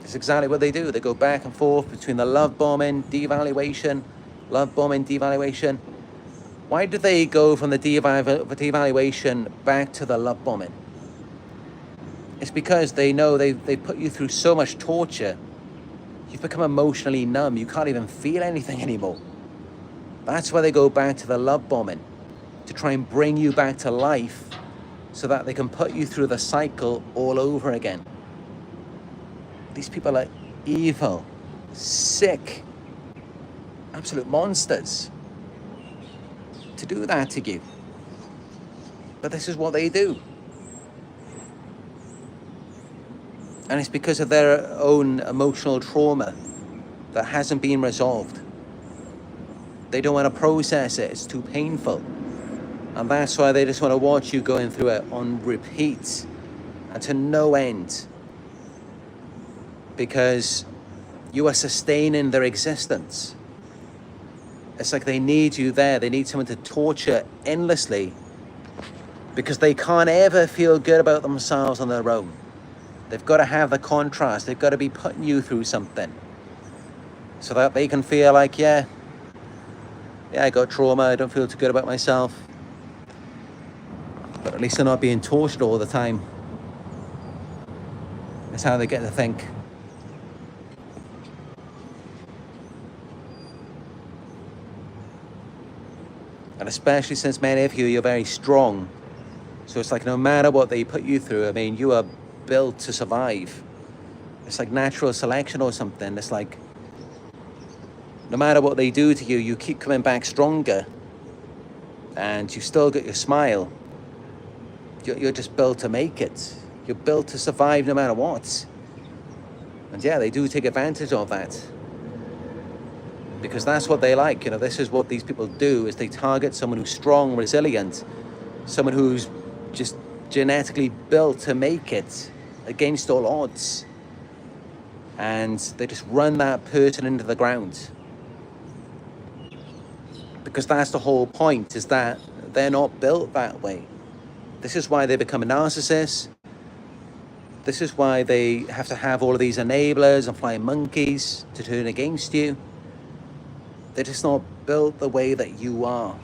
It's exactly what they do. They go back and forth between the love bombing, devaluation, love bombing, devaluation. Why do they go from the devaluation back to the love bombing? It's because they know they put you through so much torture. You've become emotionally numb. You can't even feel anything anymore. That's why they go back to the love bombing, to try and bring you back to life so that they can put you through the cycle all over again. These people are evil, sick, absolute monsters to do that to you. But this is what they do. And it's because of their own emotional trauma that hasn't been resolved. They don't want to process it. It's too painful. And that's why they just want to watch you going through it on repeat and to no end. Because you are sustaining their existence. It's like they need you there. They need someone to torture endlessly because they can't ever feel good about themselves on their own. They've got to have the contrast. They've got to be putting you through something so that they can feel like, yeah, Yeah, I got trauma, I don't feel too good about myself. But at least they're not being tortured all the time. That's how they get to think. And especially since many of you, you're very strong. So it's like no matter what they put you through, I mean, you are built to survive. It's like natural selection or something. It's like no matter what they do to you, you keep coming back stronger. And you still got your smile. You're just built to make it. You're built to survive no matter what. And yeah, they do take advantage of that. Because that's what they like. You know, this is what these people do, is they target someone who's strong, resilient, someone who's just genetically built to make it against all odds. And they just run that person into the ground. Because that's the whole point, is that they're not built that way. This is why they become a narcissist. This is why they have to have all of these enablers and flying monkeys to turn against you. They're just not built the way that you are.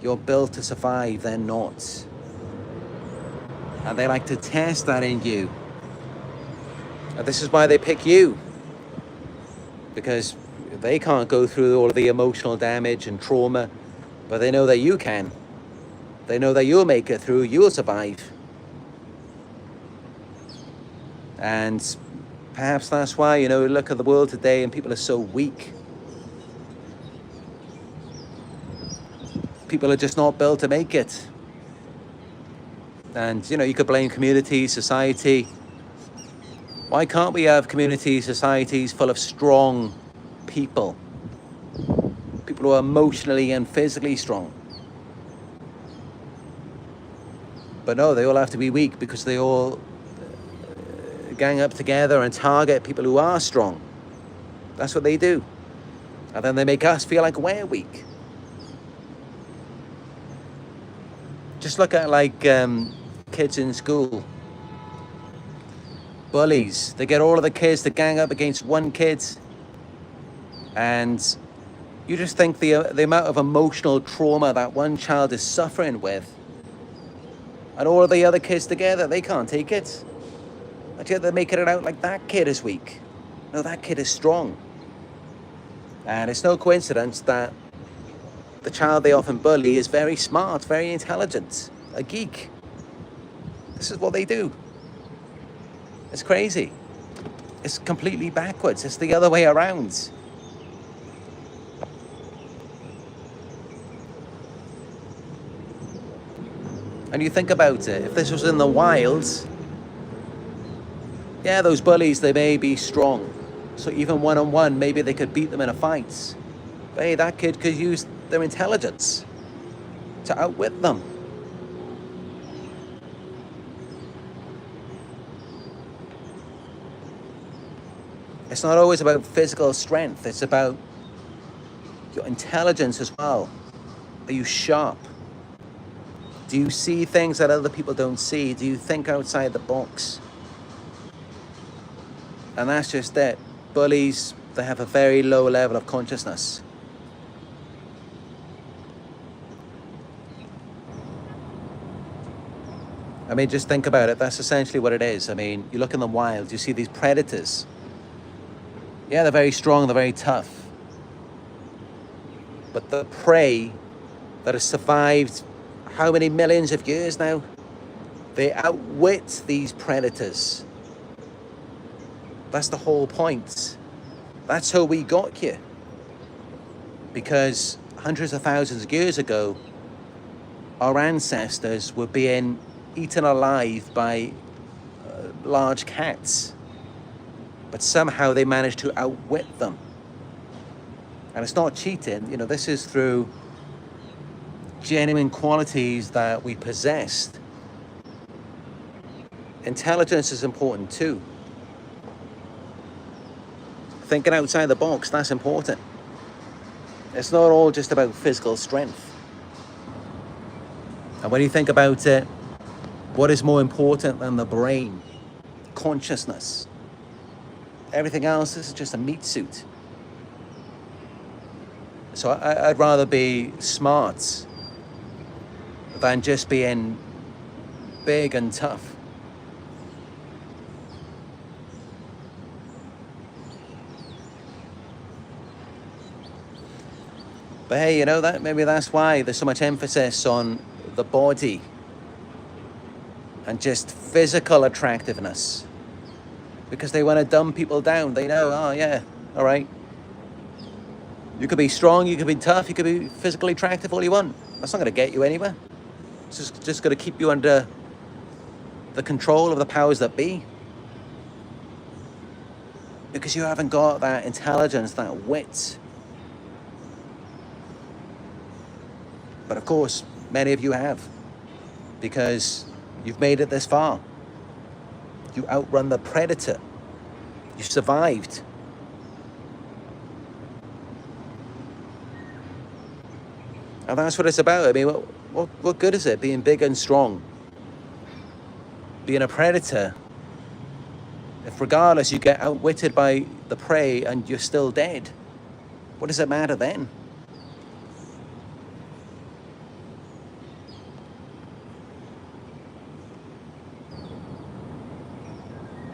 You're built to survive, they're not. And they like to test that in you. And this is why they pick you. Because they can't go through all of the emotional damage and trauma, but they know that you can. They know that you'll make it through, you'll survive. And perhaps that's why, you know, look at the world today and people are so weak. People are just not built to make it. And, you know, you could blame community, society. Why can't we have community, societies full of strong people? People who are emotionally and physically strong. But no, they all have to be weak because they all gang up together and target people who are strong. That's what they do. And then they make us feel like we're weak. Just look at like kids in school. Bullies. They get all of the kids to gang up against one kid. And you just think the amount of emotional trauma that one child is suffering with. And all of the other kids together, they can't take it. But yet they're making it out like that kid is weak. No, that kid is strong. And it's no coincidence that the child they often bully is very smart, very intelligent, a geek. This is what they do. It's crazy. It's completely backwards. It's the other way around. And you think about it, if this was in the wilds, yeah, those bullies, they may be strong. So even one-on-one, maybe they could beat them in a fight. But hey, that kid could use their intelligence to outwit them. It's not always about physical strength. It's about your intelligence as well. Are you sharp? Do you see things that other people don't see? Do you think outside the box? And that's just it. Bullies, they have a very low level of consciousness. I mean, just think about it. That's essentially what it is. I mean, you look in the wild, you see these predators. Yeah, they're very strong, they're very tough. But the prey that has survived how many millions of years now? They outwit these predators. That's the whole point. That's how we got here. Because hundreds of thousands of years ago, our ancestors were being eaten alive by large cats. But somehow they managed to outwit them. And it's not cheating, you know, this is through genuine qualities that we possessed. Intelligence is important too. Thinking outside the box, that's important. It's not all just about physical strength. And when you think about it, what is more important than the brain? Consciousness. Everything else is just a meat suit. So I'd rather be smart than just being big and tough. But hey, you know, that maybe that's why there's so much emphasis on the body and just physical attractiveness. Because they want to dumb people down. They know, oh yeah, all right. You could be strong, you could be tough, you could be physically attractive all you want. That's not going to get you anywhere. It's just going to keep you under the control of the powers that be. Because you haven't got that intelligence, that wit. But of course, many of you have. Because you've made it this far. You outrun the predator. You survived. And that's what it's about. I mean, what good is it being big and strong? Being a predator, if regardless you get outwitted by the prey and you're still dead, what does it matter then?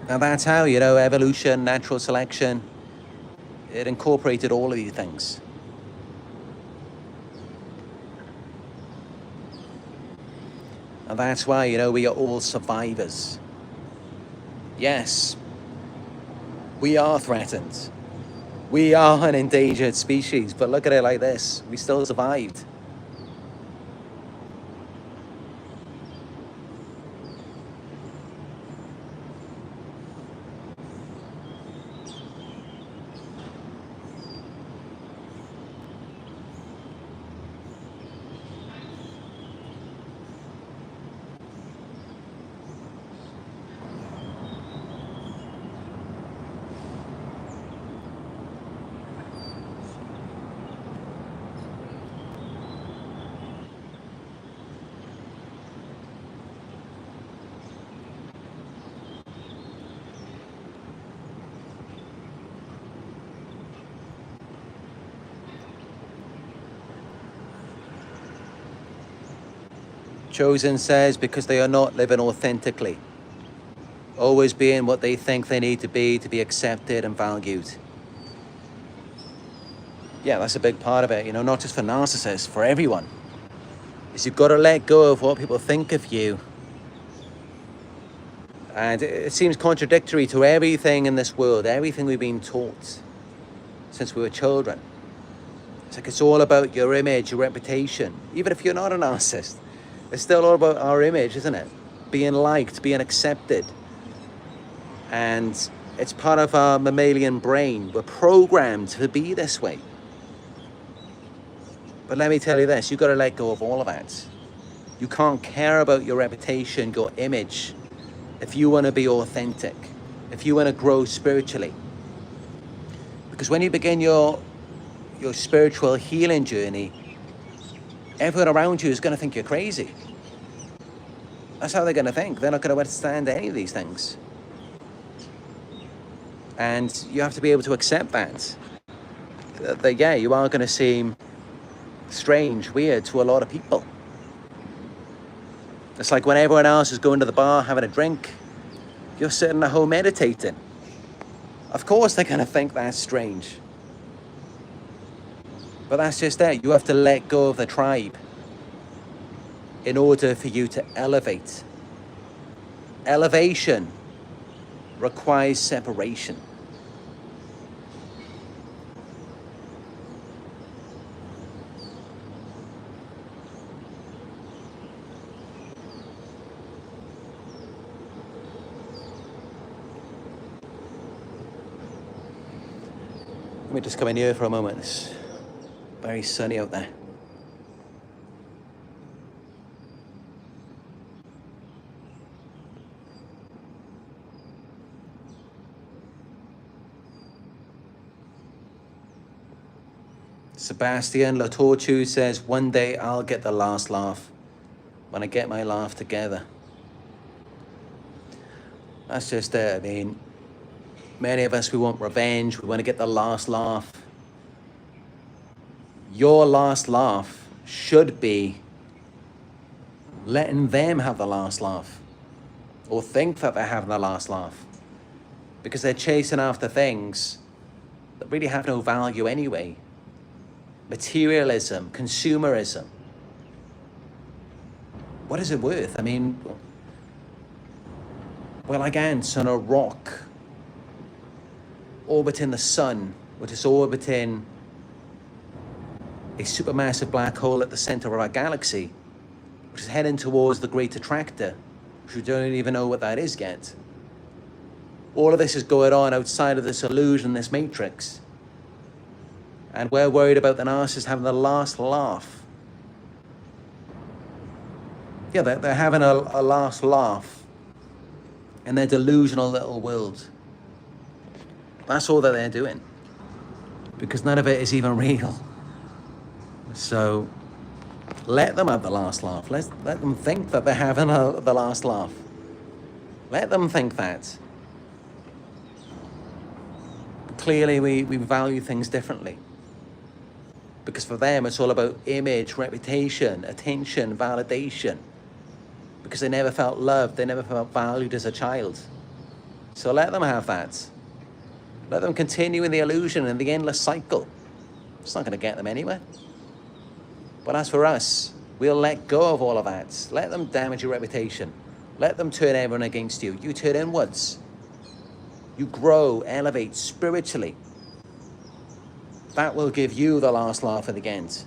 And that's how, you know, evolution, natural selection, it incorporated all of these things. And that's why, you know, we are all survivors. Yes, we are threatened. We are an endangered species, but look at it like this. We still survived. Chosen says, because they are not living authentically, always being what they think they need to be accepted and valued. Yeah, that's a big part of it, you know, not just for narcissists, for everyone. Is you've got to let go of what people think of you. And it seems contradictory to everything in this world, everything we've been taught since we were children. It's like it's all about your image, your reputation. Even if you're not a narcissist, it's still all about our image, isn't it? Being liked, being accepted. And it's part of our mammalian brain. We're programmed to be this way. But let me tell you this, you've got to let go of all of that. You can't care about your reputation, your image, if you want to be authentic, if you want to grow spiritually. Because when you begin your spiritual healing journey, everyone around you is going to think you're crazy. That's how they're going to think. They're not going to understand any of these things. And you have to be able to accept that. That yeah, you are going to seem strange, weird to a lot of people. It's like when everyone else is going to the bar, having a drink, you're sitting at home meditating. Of course they're going to think that's strange. But that's just it. You have to let go of the tribe in order for you to elevate. Elevation requires separation. Let me just come in here for a moment. It's very sunny out there. Sebastian Latortu says, one day I'll get the last laugh when I get my laugh together. That's just it. I mean, many of us, we want revenge. We want to get the last laugh. Your last laugh should be letting them have the last laugh, or think that they're having the last laugh, because they're chasing after things that really have no value anyway. Materialism, consumerism. What is it worth? I mean, we're like ants on a rock orbiting the sun, which is orbiting a supermassive black hole at the center of our galaxy, which is heading towards the Great Attractor, which we don't even know what that is yet. All of this is going on outside of this illusion, this matrix. And we're worried about the narcissist having the last laugh. Yeah, they're having a last laugh in their delusional little world. That's all that they're doing, because none of it is even real. So let them have the last laugh. Let them think that they're having the last laugh. Let them think that. Clearly, we value things differently. Because for them, it's all about image, reputation, attention, validation. Because they never felt loved, they never felt valued as a child. So let them have that. Let them continue in the illusion and the endless cycle. It's not going to get them anywhere. But as for us, we'll let go of all of that. Let them damage your reputation. Let them turn everyone against you. You turn inwards. You grow, elevate spiritually. That will give you the last laugh at the end.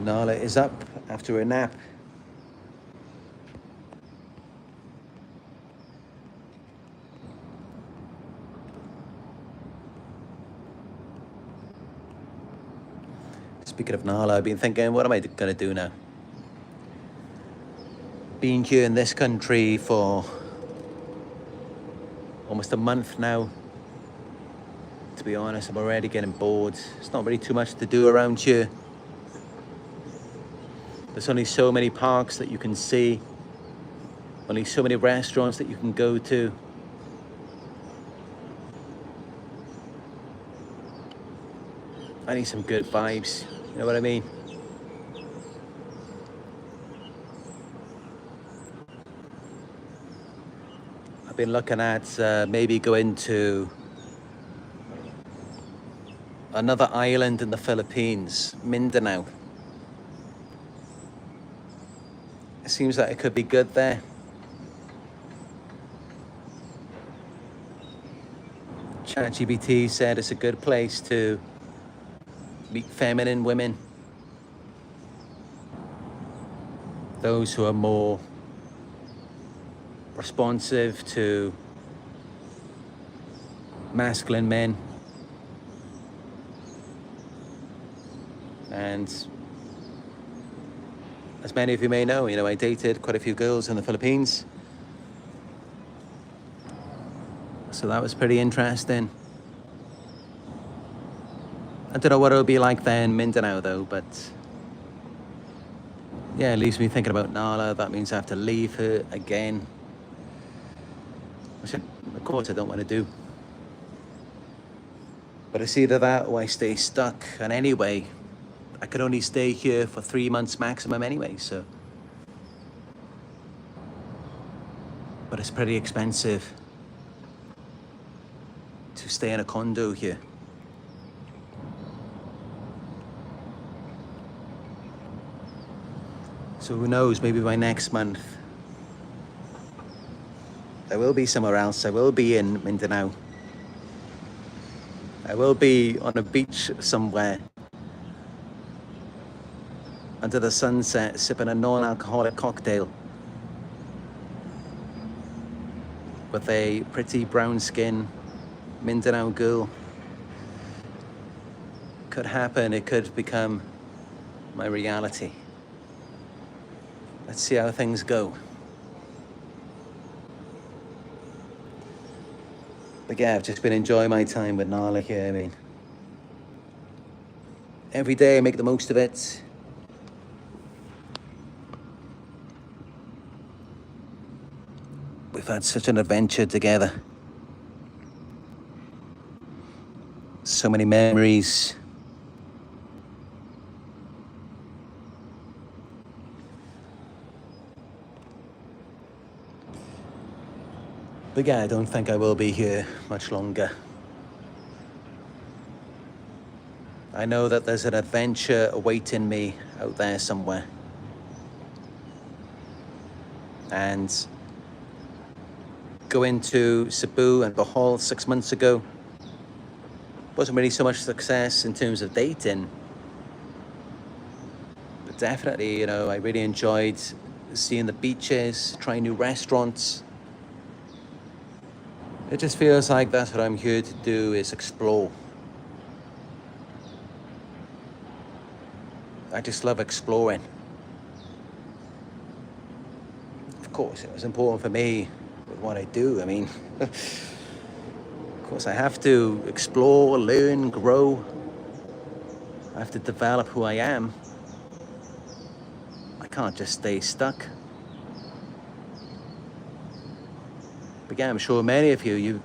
Nala is up after a nap. Speaking of Nala, I've been thinking, what am I going to do now? Been here in this country for almost a month now. To be honest, I'm already getting bored. There's not really too much to do around here. There's only so many parks that you can see, only so many restaurants that you can go to. I need some good vibes, you know what I mean? I've been looking at maybe going to another island in the Philippines, Mindanao. It seems like it could be good there. ChatGPT said it's a good place to meet feminine women. Those who are more responsive to masculine men. And as many of you may know, I dated quite a few girls in the Philippines. So that was pretty interesting. I don't know what it'll be like there in Mindanao though, but yeah, it leaves me thinking about Nala. That means I have to leave her again. Which of course I don't want to do. But it's either that or I stay stuck. And anyway, I could only stay here for 3 months maximum anyway, so. But it's pretty expensive to stay in a condo here. So who knows, maybe by next month, I will be somewhere else. I will be in Mindanao. I will be on a beach somewhere, under the sunset, sipping a non-alcoholic cocktail with a pretty brown skin Mindanao girl could happen. It could become my reality. Let's see how things go. But yeah, I've just been enjoying my time with Nala here. I mean, every day I make the most of it. We've had such an adventure together. So many memories. But yeah, I don't think I will be here much longer. I know that there's an adventure awaiting me out there somewhere. And going to Cebu and Bohol 6 months ago wasn't really so much success in terms of dating. But definitely, you know, I really enjoyed seeing the beaches, trying new restaurants. It just feels like that's what I'm here to do, is explore. I just love exploring. Of course, it was important for me with what I do. I mean, of course I have to explore, learn, grow. I have to develop who I am. I can't just stay stuck. But yeah, I'm sure many of you're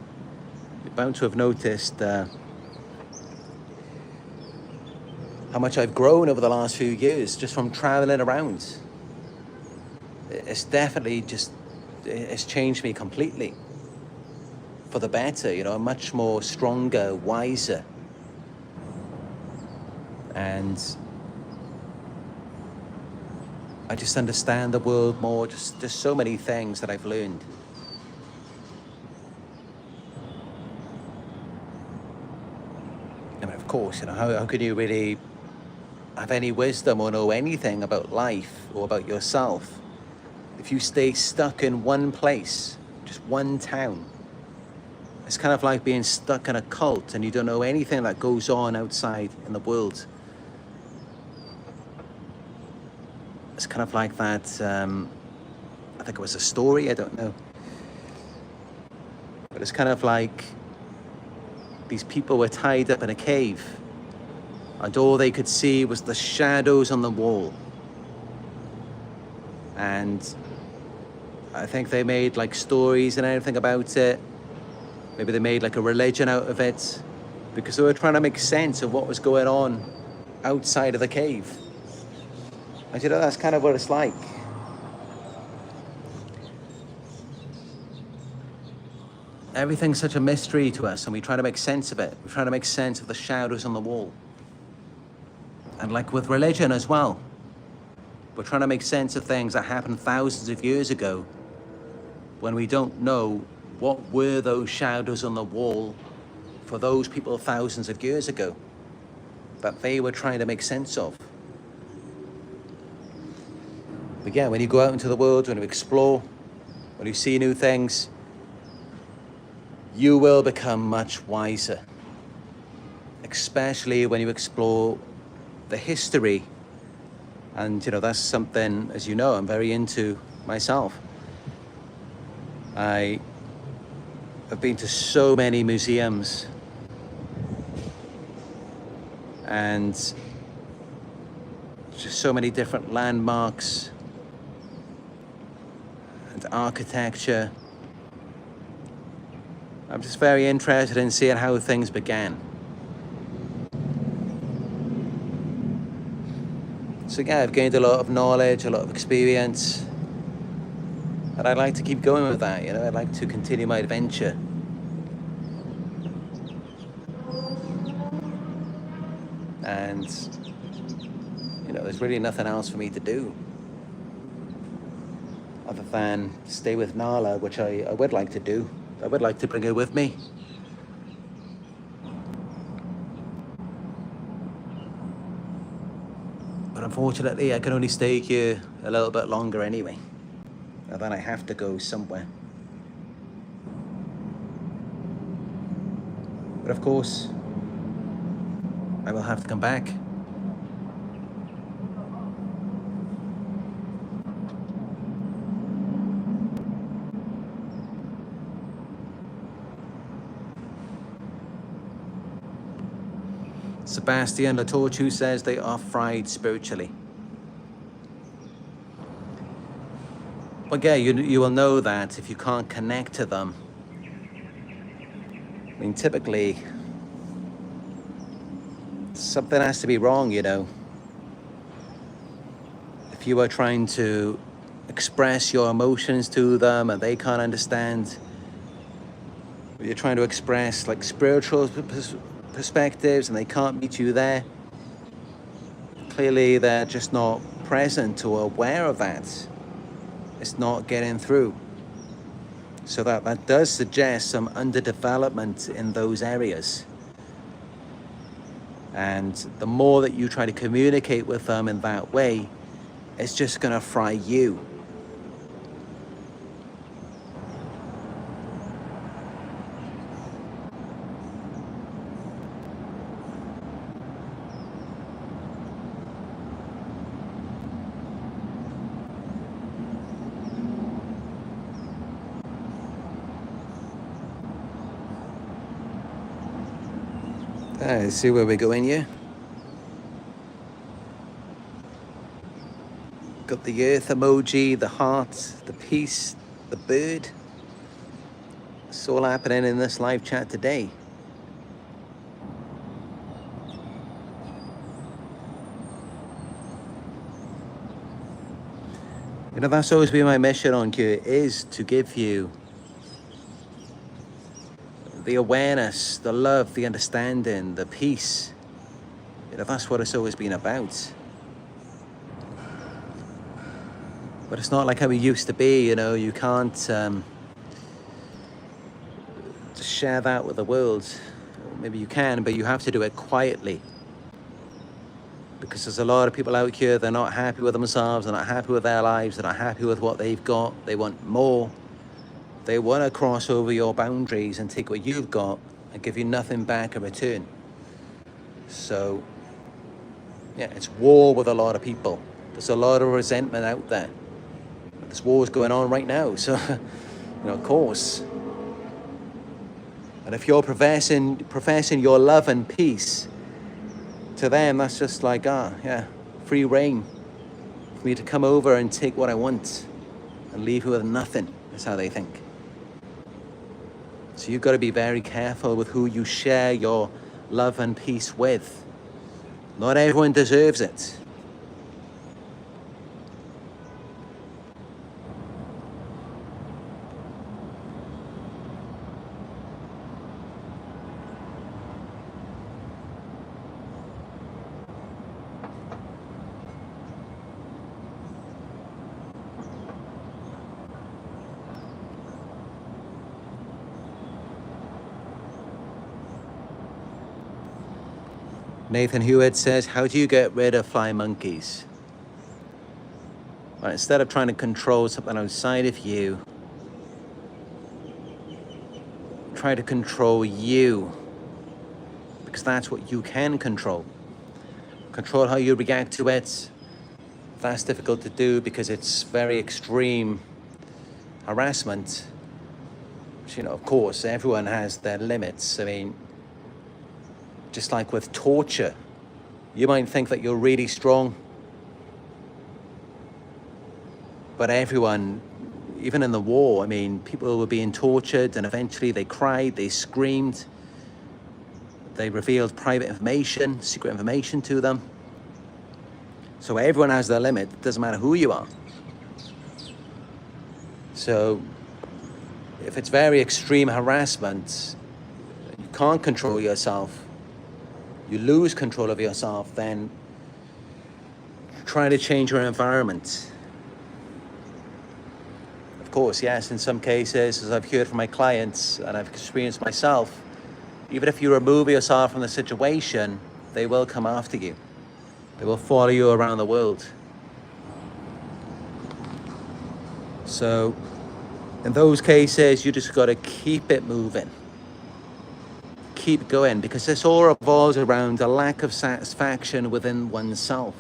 bound to have noticed how much I've grown over the last few years just from traveling around. It's definitely it's changed me completely for the better. You know, I'm much more stronger, wiser. And I just understand the world more. Just so many things that I've learned. I mean, of course, you know, how can you really have any wisdom or know anything about life or about yourself if you stay stuck in one place, just one town? It's kind of like being stuck in a cult and you don't know anything that goes on outside in the world. It's kind of like that, I think it was a story, I don't know. But it's kind of like these people were tied up in a cave and all they could see was the shadows on the wall. And I think they made like stories and everything about it. Maybe they made like a religion out of it because they were trying to make sense of what was going on outside of the cave. And you know, that's kind of what it's like. Everything's such a mystery to us and we try to make sense of it. We try to make sense of the shadows on the wall. And like with religion as well, we're trying to make sense of things that happened thousands of years ago when we don't know what were those shadows on the wall for those people thousands of years ago that they were trying to make sense of. But yeah, when you go out into the world, when you explore, when you see new things, you will become much wiser. Especially when you explore the history. And you know, that's something, as you know, I'm very into myself. I have been to so many museums and just so many different landmarks and architecture. I'm just very interested in seeing how things began. So yeah, I've gained a lot of knowledge, a lot of experience, and I'd like to keep going with that, you know, I'd like to continue my adventure. And, you know, there's really nothing else for me to do other than stay with Nala, which I would like to do. I would like to bring her with me. But unfortunately, I can only stay here a little bit longer anyway. And then I have to go somewhere. But of course, I will have to come back. Sebastian Latortu says they are fried spiritually. But yeah, you will know that if you can't connect to them. I mean, typically, something has to be wrong, you know. If you are trying to express your emotions to them and they can't understand, you're trying to express like spiritual perspectives and they can't meet you there, clearly they're just not present or aware of that. It's not getting through. So that does suggest some underdevelopment in those areas. And the more that you try to communicate with them in that way, it's just going to fry you. See where we're going here. Got the earth emoji, the heart, the peace, the bird. It's all happening in this live chat today. You know, that's always been my mission on here, is to give you the awareness, the love, the understanding, the peace. You know, that's what it's always been about. But it's not like how it used to be, you know, you can't just share that with the world. Maybe you can, but you have to do it quietly. Because there's a lot of people out here, they're not happy with themselves, they're not happy with their lives, they're not happy with what they've got, they want more. They want to cross over your boundaries and take what you've got and give you nothing back in return. So, yeah, it's war with a lot of people. There's a lot of resentment out there. This war is going on right now, so, you know, of course. And if you're professing your love and peace, to them, that's just like, free reign for me to come over and take what I want and leave you with nothing. That's how they think. So you've got to be very careful with who you share your love and peace with. Not everyone deserves it. Nathan Hewitt says, how do you get rid of fly monkeys? Well, instead of trying to control something outside of you, try to control you, because that's what you can control. Control how you react to it. That's difficult to do because it's very extreme harassment. Which, you know, of course, everyone has their limits. I mean, just like with torture, you might think that you're really strong, but everyone, even in the war, I mean, people were being tortured and eventually they cried, they screamed, they revealed private information, secret information to them. So everyone has their limit, it doesn't matter who you are. So if it's very extreme harassment, you can't control yourself, you lose control of yourself, then try to change your environment. Of course, yes, in some cases, as I've heard from my clients and I've experienced myself, even if you remove yourself from the situation, they will come after you. They will follow you around the world. So in those cases, you just got to keep it moving. keep going, because this all revolves around a lack of satisfaction within oneself.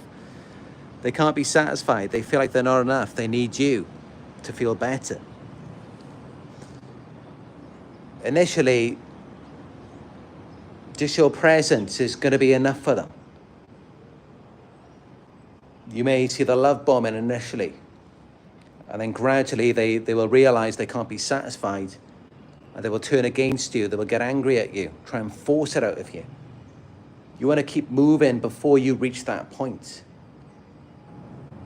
They can't be satisfied. They feel like they're not enough. They need you to feel better. Initially, just your presence is going to be enough for them. You may see the love bombing initially, and then gradually they will realize they can't be satisfied, and they will turn against you. They will get angry at you, try and force it out of you. You want to keep moving before you reach that point.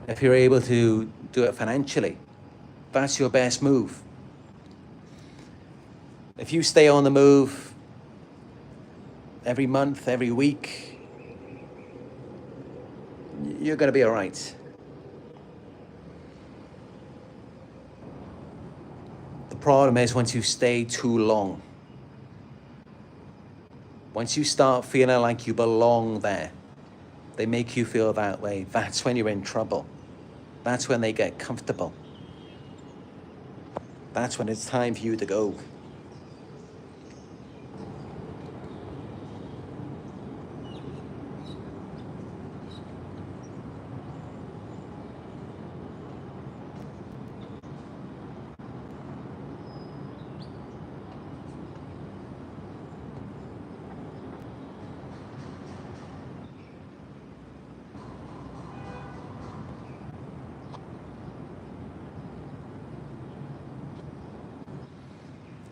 If you're able to do it financially, that's your best move. If you stay on the move every month, every week, you're going to be all right. The problem is once you stay too long, once you start feeling like you belong there, they make you feel that way, that's when you're in trouble. That's when they get comfortable. That's when it's time for you to go.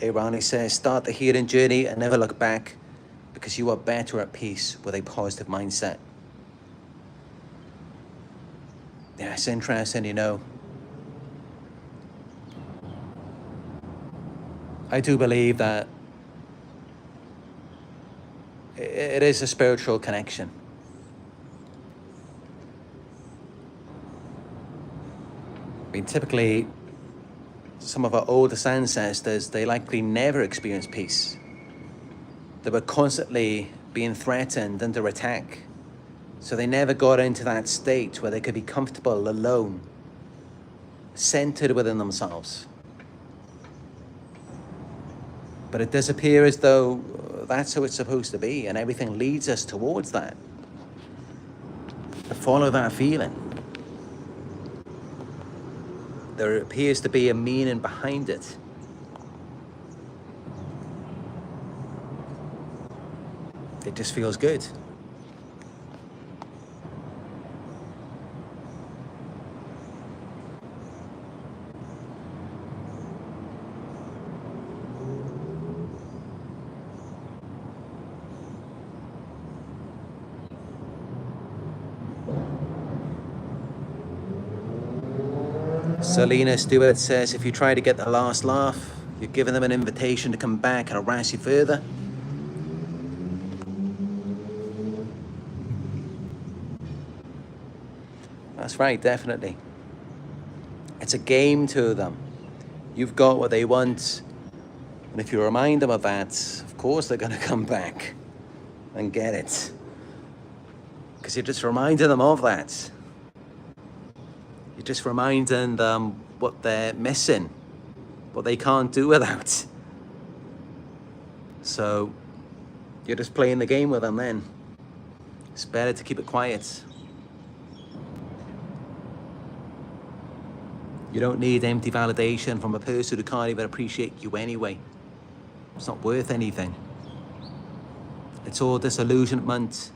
Irani says, start the healing journey and never look back, because you are better at peace with a positive mindset. Yeah, it's interesting, you know. I do believe that it is a spiritual connection. I mean, typically, some of our oldest ancestors, they likely never experienced peace. They were constantly being threatened, under attack. So they never got into that state where they could be comfortable, alone, centered within themselves. But it does appear as though that's how it's supposed to be, and everything leads us towards that. To follow that feeling. There appears to be a meaning behind it. It just feels good. Selena Stewart says, if you try to get the last laugh, you're giving them an invitation to come back and harass you further. That's right, definitely. It's a game to them. You've got what they want. And if you remind them of that, of course they're going to come back and get it. Because you're just reminding them of that. You're just reminding them what they're missing, what they can't do without. So you're just playing the game with them then. It's better to keep it quiet. You don't need empty validation from a person who can't even appreciate you anyway. It's not worth anything. It's all disillusionment.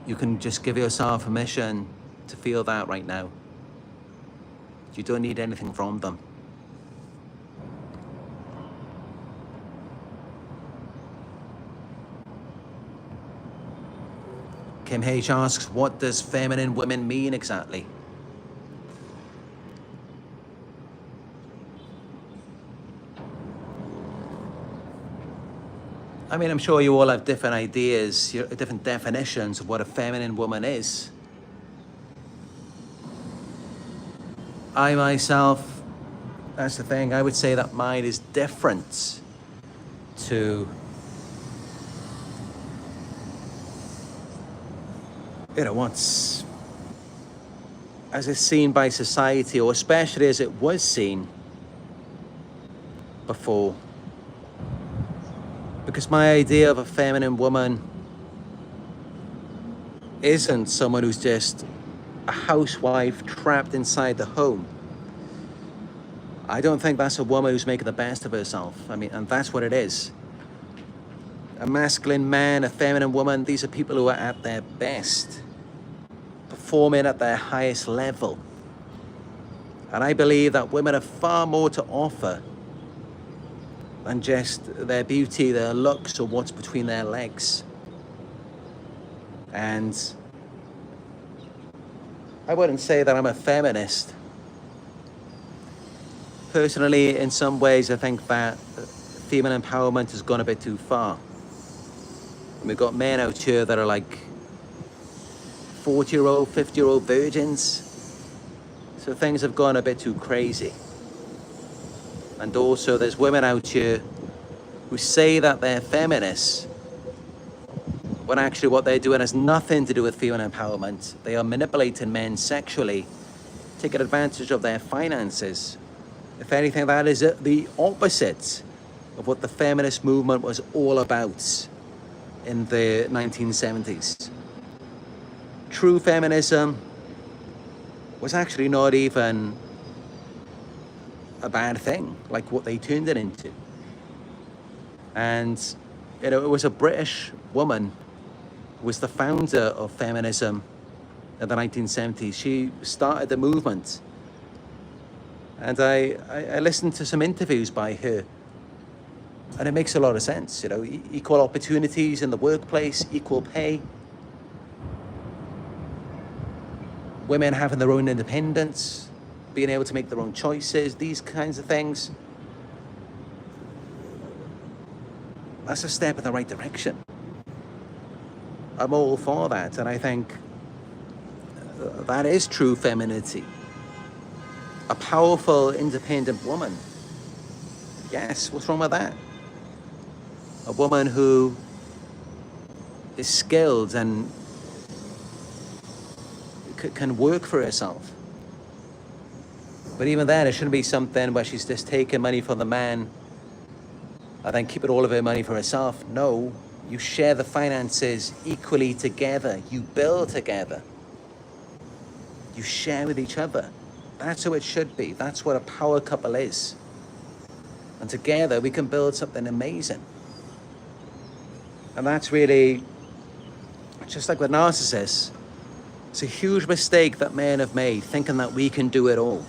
You can just give yourself permission to feel that right now. You don't need anything from them. Kim H asks, what does feminine women mean exactly? I mean, I'm sure you all have different ideas, different definitions of what a feminine woman is. I myself, that's the thing, I would say that mine is different to, what's, as it's seen by society, or especially as it was seen before. Because my idea of a feminine woman isn't someone who's just a housewife trapped inside the home. I don't think that's a woman who's making the best of herself. I mean, and that's what it is. A masculine man, a feminine woman, these are people who are at their best, performing at their highest level. And I believe that women have far more to offer than just their beauty, their looks, or what's between their legs. And I wouldn't say that I'm a feminist. Personally, in some ways, I think that female empowerment has gone a bit too far. And we've got men out here that are like 40-year-old, 50-year-old virgins. So things have gone a bit too crazy. And also there's women out here who say that they're feminists, when actually what they're doing has nothing to do with female empowerment. They are manipulating men sexually, taking advantage of their finances. If anything, that is the opposite of what the feminist movement was all about in the 1970s. True feminism was actually not even a bad thing, like what they turned it into. And, you know, it was a British woman who was the founder of feminism in the 1970s. She started the movement. And I listened to some interviews by her, and it makes a lot of sense. You know, equal opportunities in the workplace, equal pay, women having their own independence, being able to make their own choices, these kinds of things. That's a step in the right direction. I'm all for that, and I think that is true femininity. A powerful, independent woman. Yes, what's wrong with that? A woman who is skilled and can work for herself. But even then, it shouldn't be something where she's just taking money from the man and then keeping all of her money for herself. No, you share the finances equally together. You build together. You share with each other. That's how it should be. That's what a power couple is. And together we can build something amazing. And that's really, just like with narcissists, it's a huge mistake that men have made, thinking that we can do it all.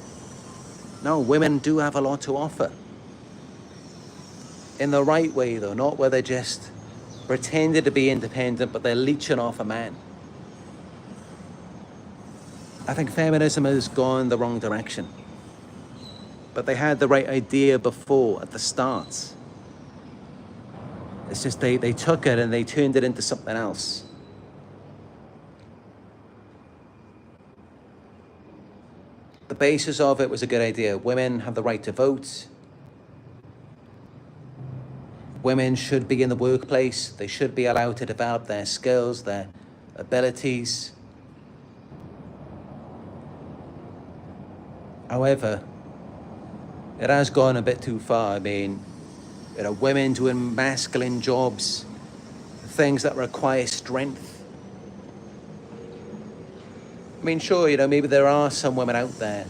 No, women do have a lot to offer. In the right way, though, not where they're just pretending to be independent, but they're leeching off a man. I think feminism has gone the wrong direction. But they had the right idea before, at the start. It's just they took it and they turned it into something else. The basis of it was a good idea. Women have the right to vote. Women should be in the workplace. They should be allowed to develop their skills, their abilities. However, it has gone a bit too far. I mean, you know, women doing masculine jobs, things that require strength. I mean, sure, you know, maybe there are some women out there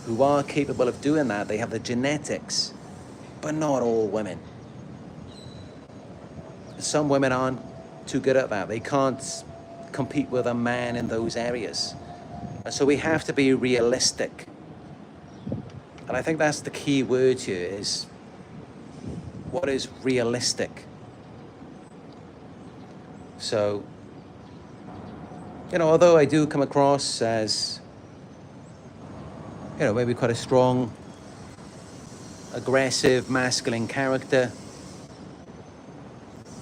who are capable of doing that. They have the genetics, but not all women. Some women aren't too good at that. They can't compete with a man in those areas. And so we have to be realistic. And I think that's the key word here, is what is realistic. So, you know, although I do come across as, you know, maybe quite a strong, aggressive, masculine character,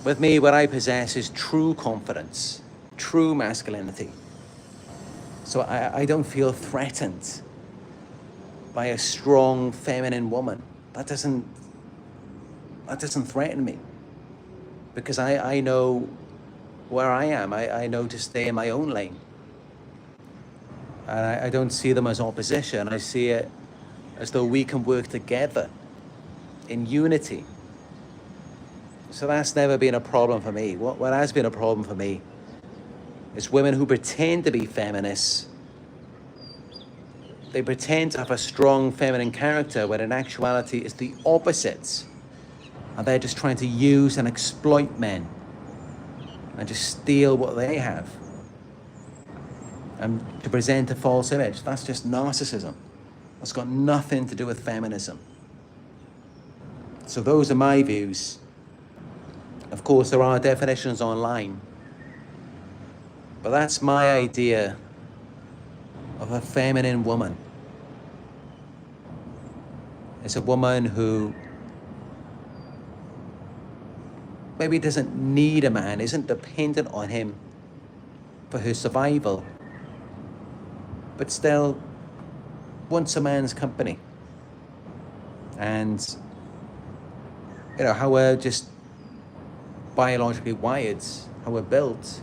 with me, what I possess is true confidence, true masculinity. So I don't feel threatened by a strong feminine woman. That doesn't threaten me, because I know where I am. I know to stay in my own lane. And I don't see them as opposition. I see it as though we can work together in unity. So that's never been a problem for me. What has been a problem for me is women who pretend to be feminists. They pretend to have a strong feminine character when in actuality it's the opposite. And they're just trying to use and exploit men and just steal what they have and to present a false image. That's just narcissism. That's got nothing to do with feminism. So those are my views. Of course, there are definitions online, but that's my idea of a feminine woman. It's a woman who maybe doesn't need a man, isn't dependent on him for her survival, but still wants a man's company. And, you know, how we're just biologically wired, how we're built,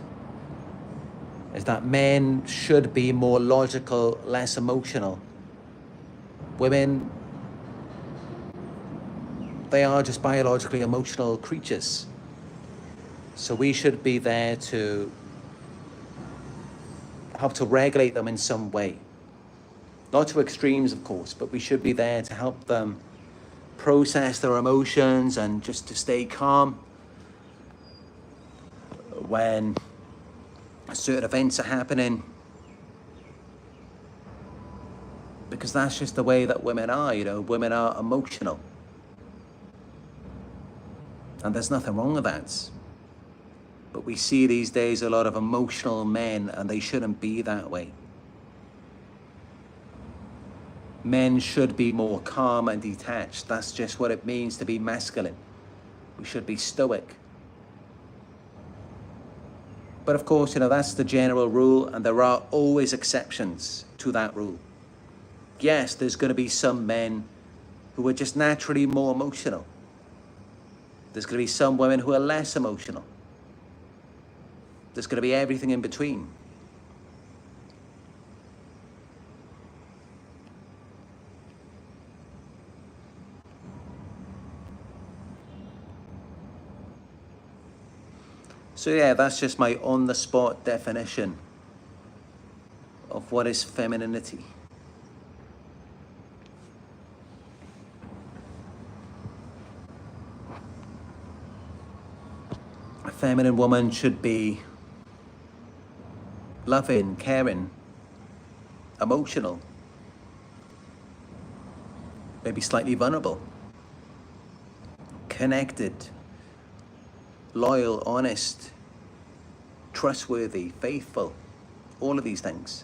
is that men should be more logical, less emotional. Women, they are just biologically emotional creatures. So we should be there to help to regulate them in some way. Not to extremes, of course, but we should be there to help them process their emotions and just to stay calm when certain events are happening. Because that's just the way that women are, you know, women are emotional. And there's nothing wrong with that. But we see these days a lot of emotional men, and they shouldn't be that way. Men should be more calm and detached. That's just what it means to be masculine. We should be stoic. But of course, you know, that's the general rule, and there are always exceptions to that rule. Yes, there's going to be some men who are just naturally more emotional. There's going to be some women who are less emotional. There's going to be everything in between. So yeah, that's just my on-the-spot definition of what is femininity. A feminine woman should be loving, caring, emotional, maybe slightly vulnerable, connected, loyal, honest, trustworthy, faithful, all of these things.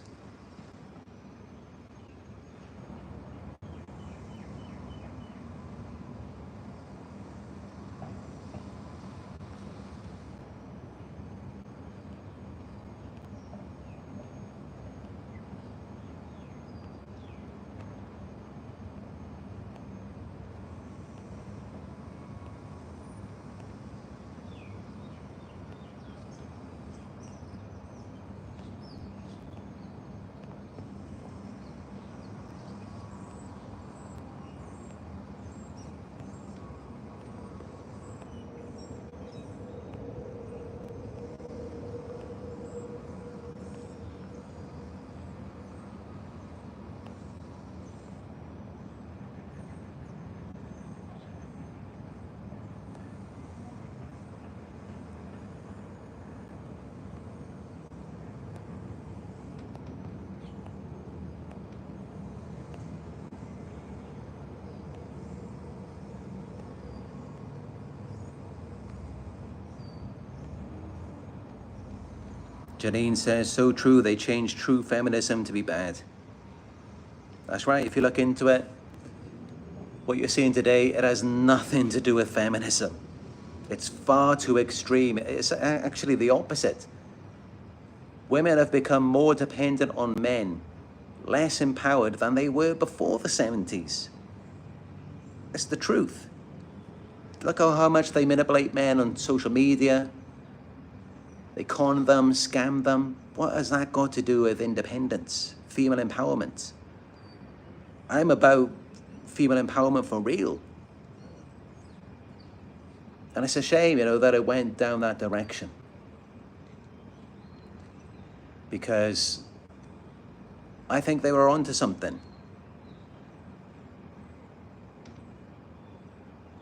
Janine says, so true, they changed true feminism to be bad. That's right, if you look into it, what you're seeing today, it has nothing to do with feminism. It's far too extreme. It's actually the opposite. Women have become more dependent on men, less empowered than they were before the 70s. It's the truth. Look at how much they manipulate men on social media. They con them, scam them. What has that got to do with independence, female empowerment? I'm about female empowerment for real. And it's a shame, you know, that it went down that direction. Because I think they were onto something.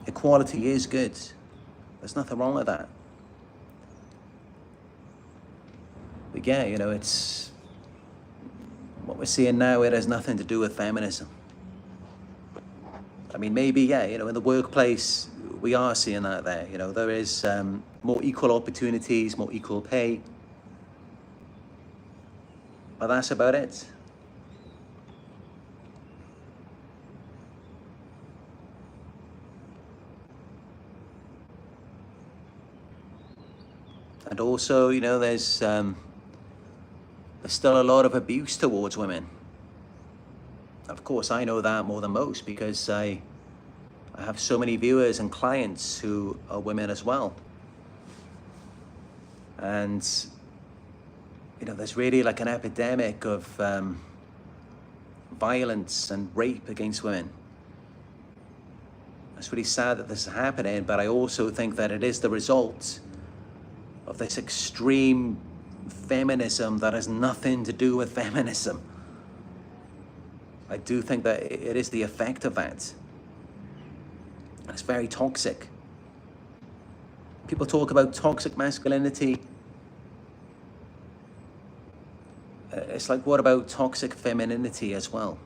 Equality is good. There's nothing wrong with that. But yeah, you know, it's what we're seeing now. It has nothing to do with feminism. I mean, maybe, yeah, you know, in the workplace, we are seeing that there. You know, there is more equal opportunities, more equal pay. But that's about it. And also, you know, there's still a lot of abuse towards women. Of course, I know that more than most because I have so many viewers and clients who are women as well. And, you know, there's really like an epidemic of violence and rape against women. It's really sad that this is happening, but I also think that it is the result of this extreme feminism that has nothing to do with feminism. I do think that it is the effect of that. It's very toxic. People talk about toxic masculinity. It's like, what about toxic femininity as well?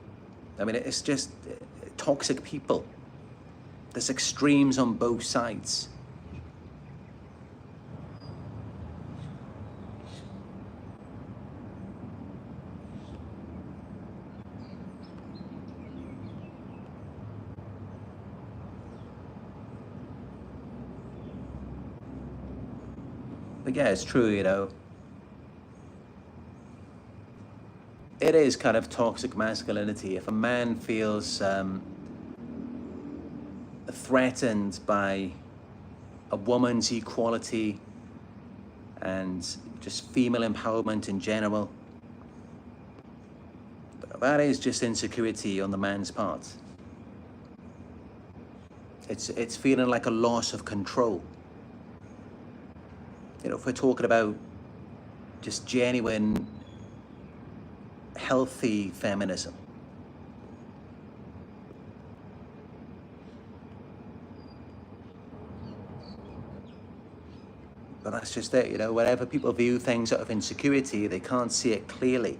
I mean, it's just toxic people. There's extremes on both sides. But yeah, it's true, you know. It is kind of toxic masculinity. If a man feels threatened by a woman's equality and just female empowerment in general, that is just insecurity on the man's part. It's feeling like a loss of control. You know, if we're talking about just genuine, healthy feminism. But that's just it, you know, whenever people view things out of insecurity, they can't see it clearly.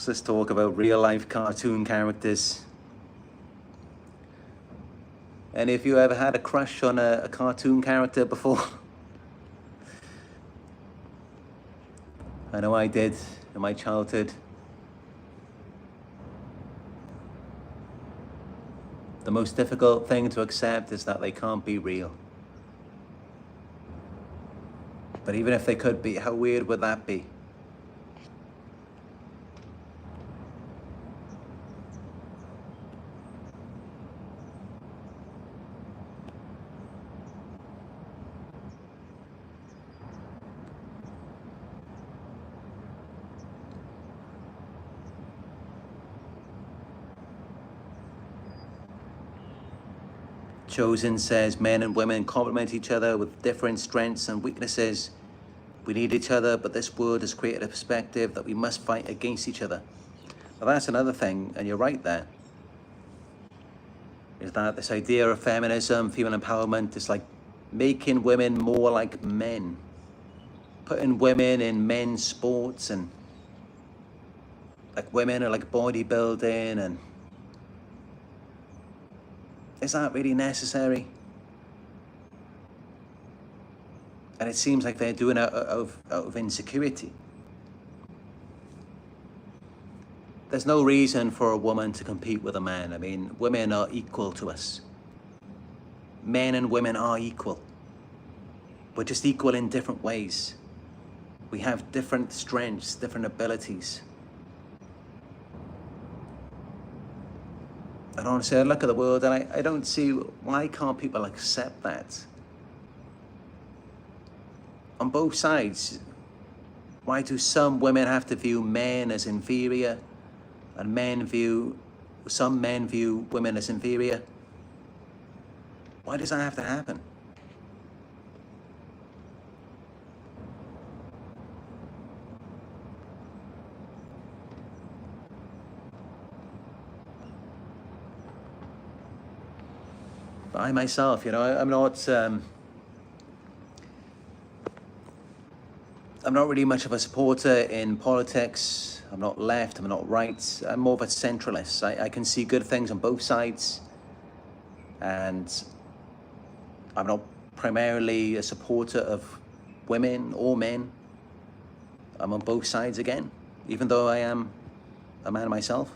Let's talk about real life cartoon characters. And if you ever had a crush on a cartoon character before? I know I did in my childhood. The most difficult thing to accept is that they can't be real. But even if they could be, how weird would that be? Chosen says men and women complement each other with different strengths and weaknesses. We need each other, but this world has created a perspective that we must fight against each other. Well, that's another thing, and you're right there. Is that this idea of feminism, female empowerment, is like making women more like men. Putting women in men's sports, and like women are like bodybuilding, and is that really necessary? And it seems like they're doing it out of insecurity. There's no reason for a woman to compete with a man. I mean, women are equal to us. Men and women are equal. We're just equal in different ways. We have different strengths, different abilities. And honestly, I look at the world and I don't see why can't people accept that? On both sides, why do some women have to view men as inferior and some men view women as inferior? Why does that have to happen? I myself, I'm not really much of a supporter in politics. I'm not left, I'm not right. I'm more of a centralist. I can see good things on both sides. And I'm not primarily a supporter of women or men. I'm on both sides again, even though I am a man myself.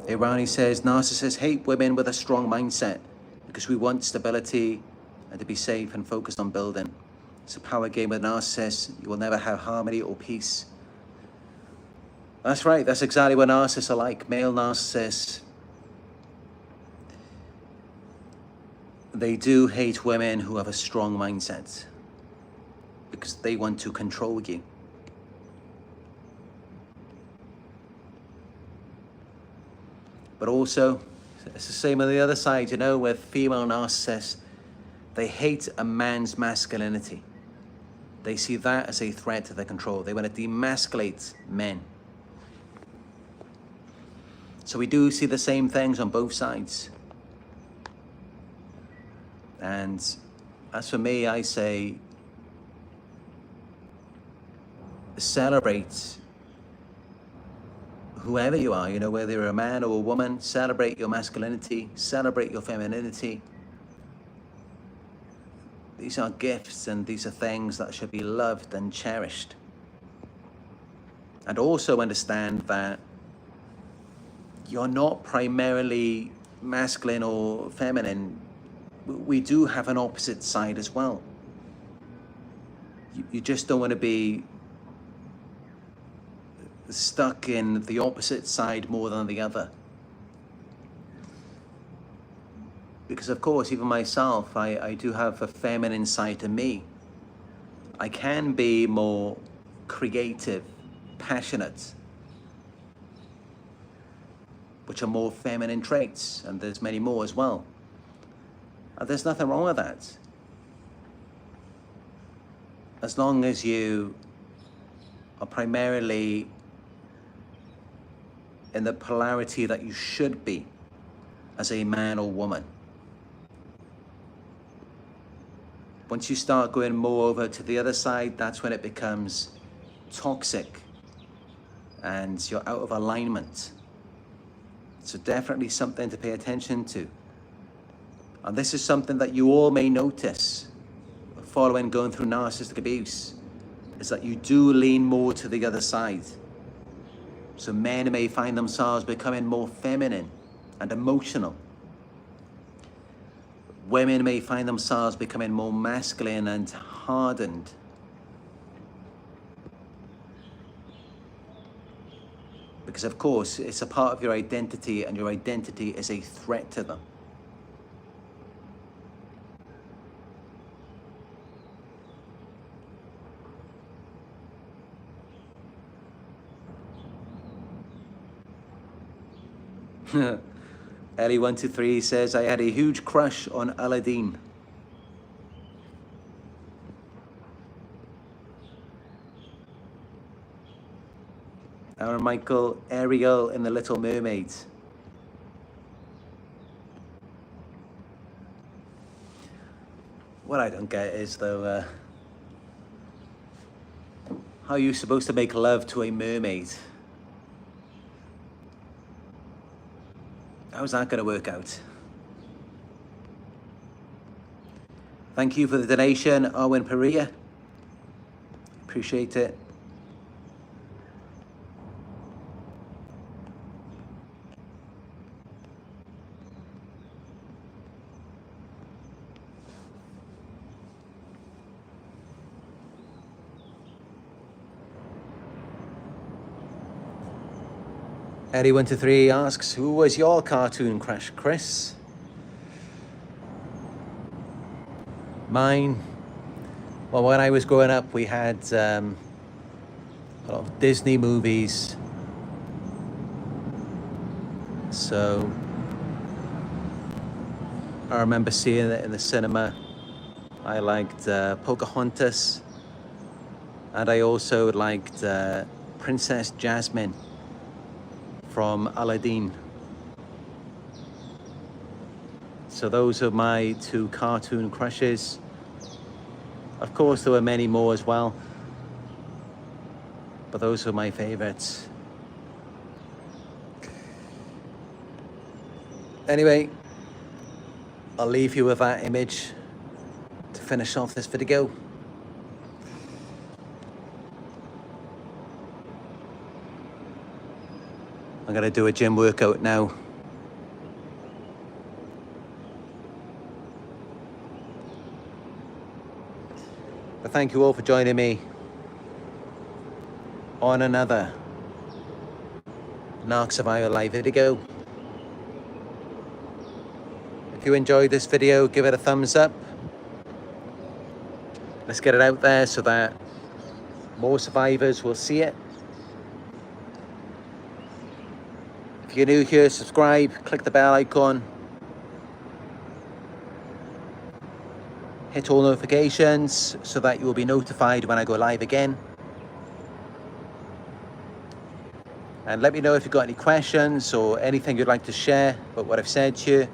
Irani says, narcissists hate women with a strong mindset because we want stability and to be safe and focused on building. It's a power game with narcissists. You will never have harmony or peace. That's right. That's exactly what narcissists are like. Male narcissists, they do hate women who have a strong mindset because they want to control you. But also, it's the same on the other side, with female narcissists. They hate a man's masculinity. They see that as a threat to their control. They want to demasculate men. So we do see the same things on both sides. And as for me, I say, celebrate whoever you are, whether you're a man or a woman. Celebrate your masculinity, celebrate your femininity. These are gifts and these are things that should be loved and cherished. And also understand that you're not primarily masculine or feminine. We do have an opposite side as well. You just don't want to be stuck in the opposite side more than the other. Because of course, even myself, I do have a feminine side to me. I can be more creative, passionate, which are more feminine traits, and there's many more as well. And there's nothing wrong with that. As long as you are primarily in the polarity that you should be as a man or woman. Once you start going more over to the other side, that's when it becomes toxic and you're out of alignment. So definitely something to pay attention to. And this is something that you all may notice following going through narcissistic abuse, is that you do lean more to the other side. So men may find themselves becoming more feminine and emotional. Women may find themselves becoming more masculine and hardened. Because of course, it's a part of your identity and your identity is a threat to them. Ellie123 says, I had a huge crush on Aladdin. Aaron Michael, Ariel in The Little Mermaid. What I don't get is, though, how are you supposed to make love to a mermaid? How's that going to work out? Thank you for the donation, Arwin Perea. Appreciate it. Eddie123 asks, who was your cartoon crush, Chris? Mine? Well, when I was growing up, we had a lot of Disney movies. So I remember seeing it in the cinema. I liked Pocahontas. And I also liked Princess Jasmine from Aladdin. So those are my two cartoon crushes. Of course, there were many more as well, but those were my favorites. Anyway, I'll leave you with that image to finish off this video. I'm gonna do a gym workout now. But thank you all for joining me on another Narc Survivor live video. If you enjoyed this video, give it a thumbs up. Let's get it out there so that more survivors will see it. If you're new here, subscribe, click the bell icon. Hit all notifications so that you will be notified when I go live again. And let me know if you've got any questions or anything you'd like to share about what I've said to you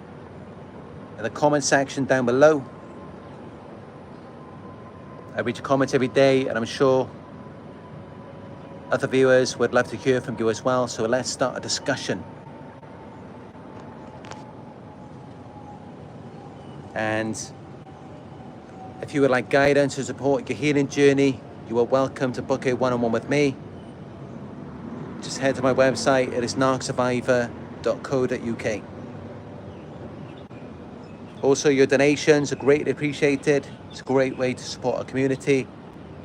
in the comment section down below. I read your comments every day, and I'm sure other viewers would love to hear from you as well, so let's start a discussion. And if you would like guidance or support your healing journey, you are welcome to book a one-on-one with me. Just head to my website, it is narcsurvivor.co.uk. Also, your donations are greatly appreciated. It's a great way to support our community.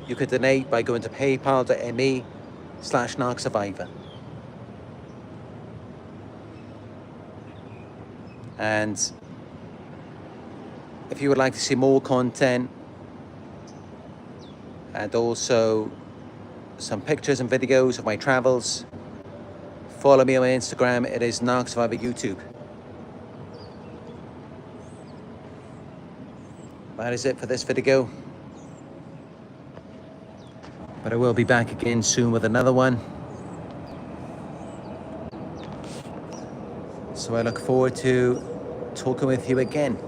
You can donate by going to paypal.me/narcsurvivor. And if you would like to see more content and also some pictures and videos of my travels, follow me on my Instagram. It is Narc Survivor YouTube. That is it for this video. But I will be back again soon with another one. So I look forward to talking with you again.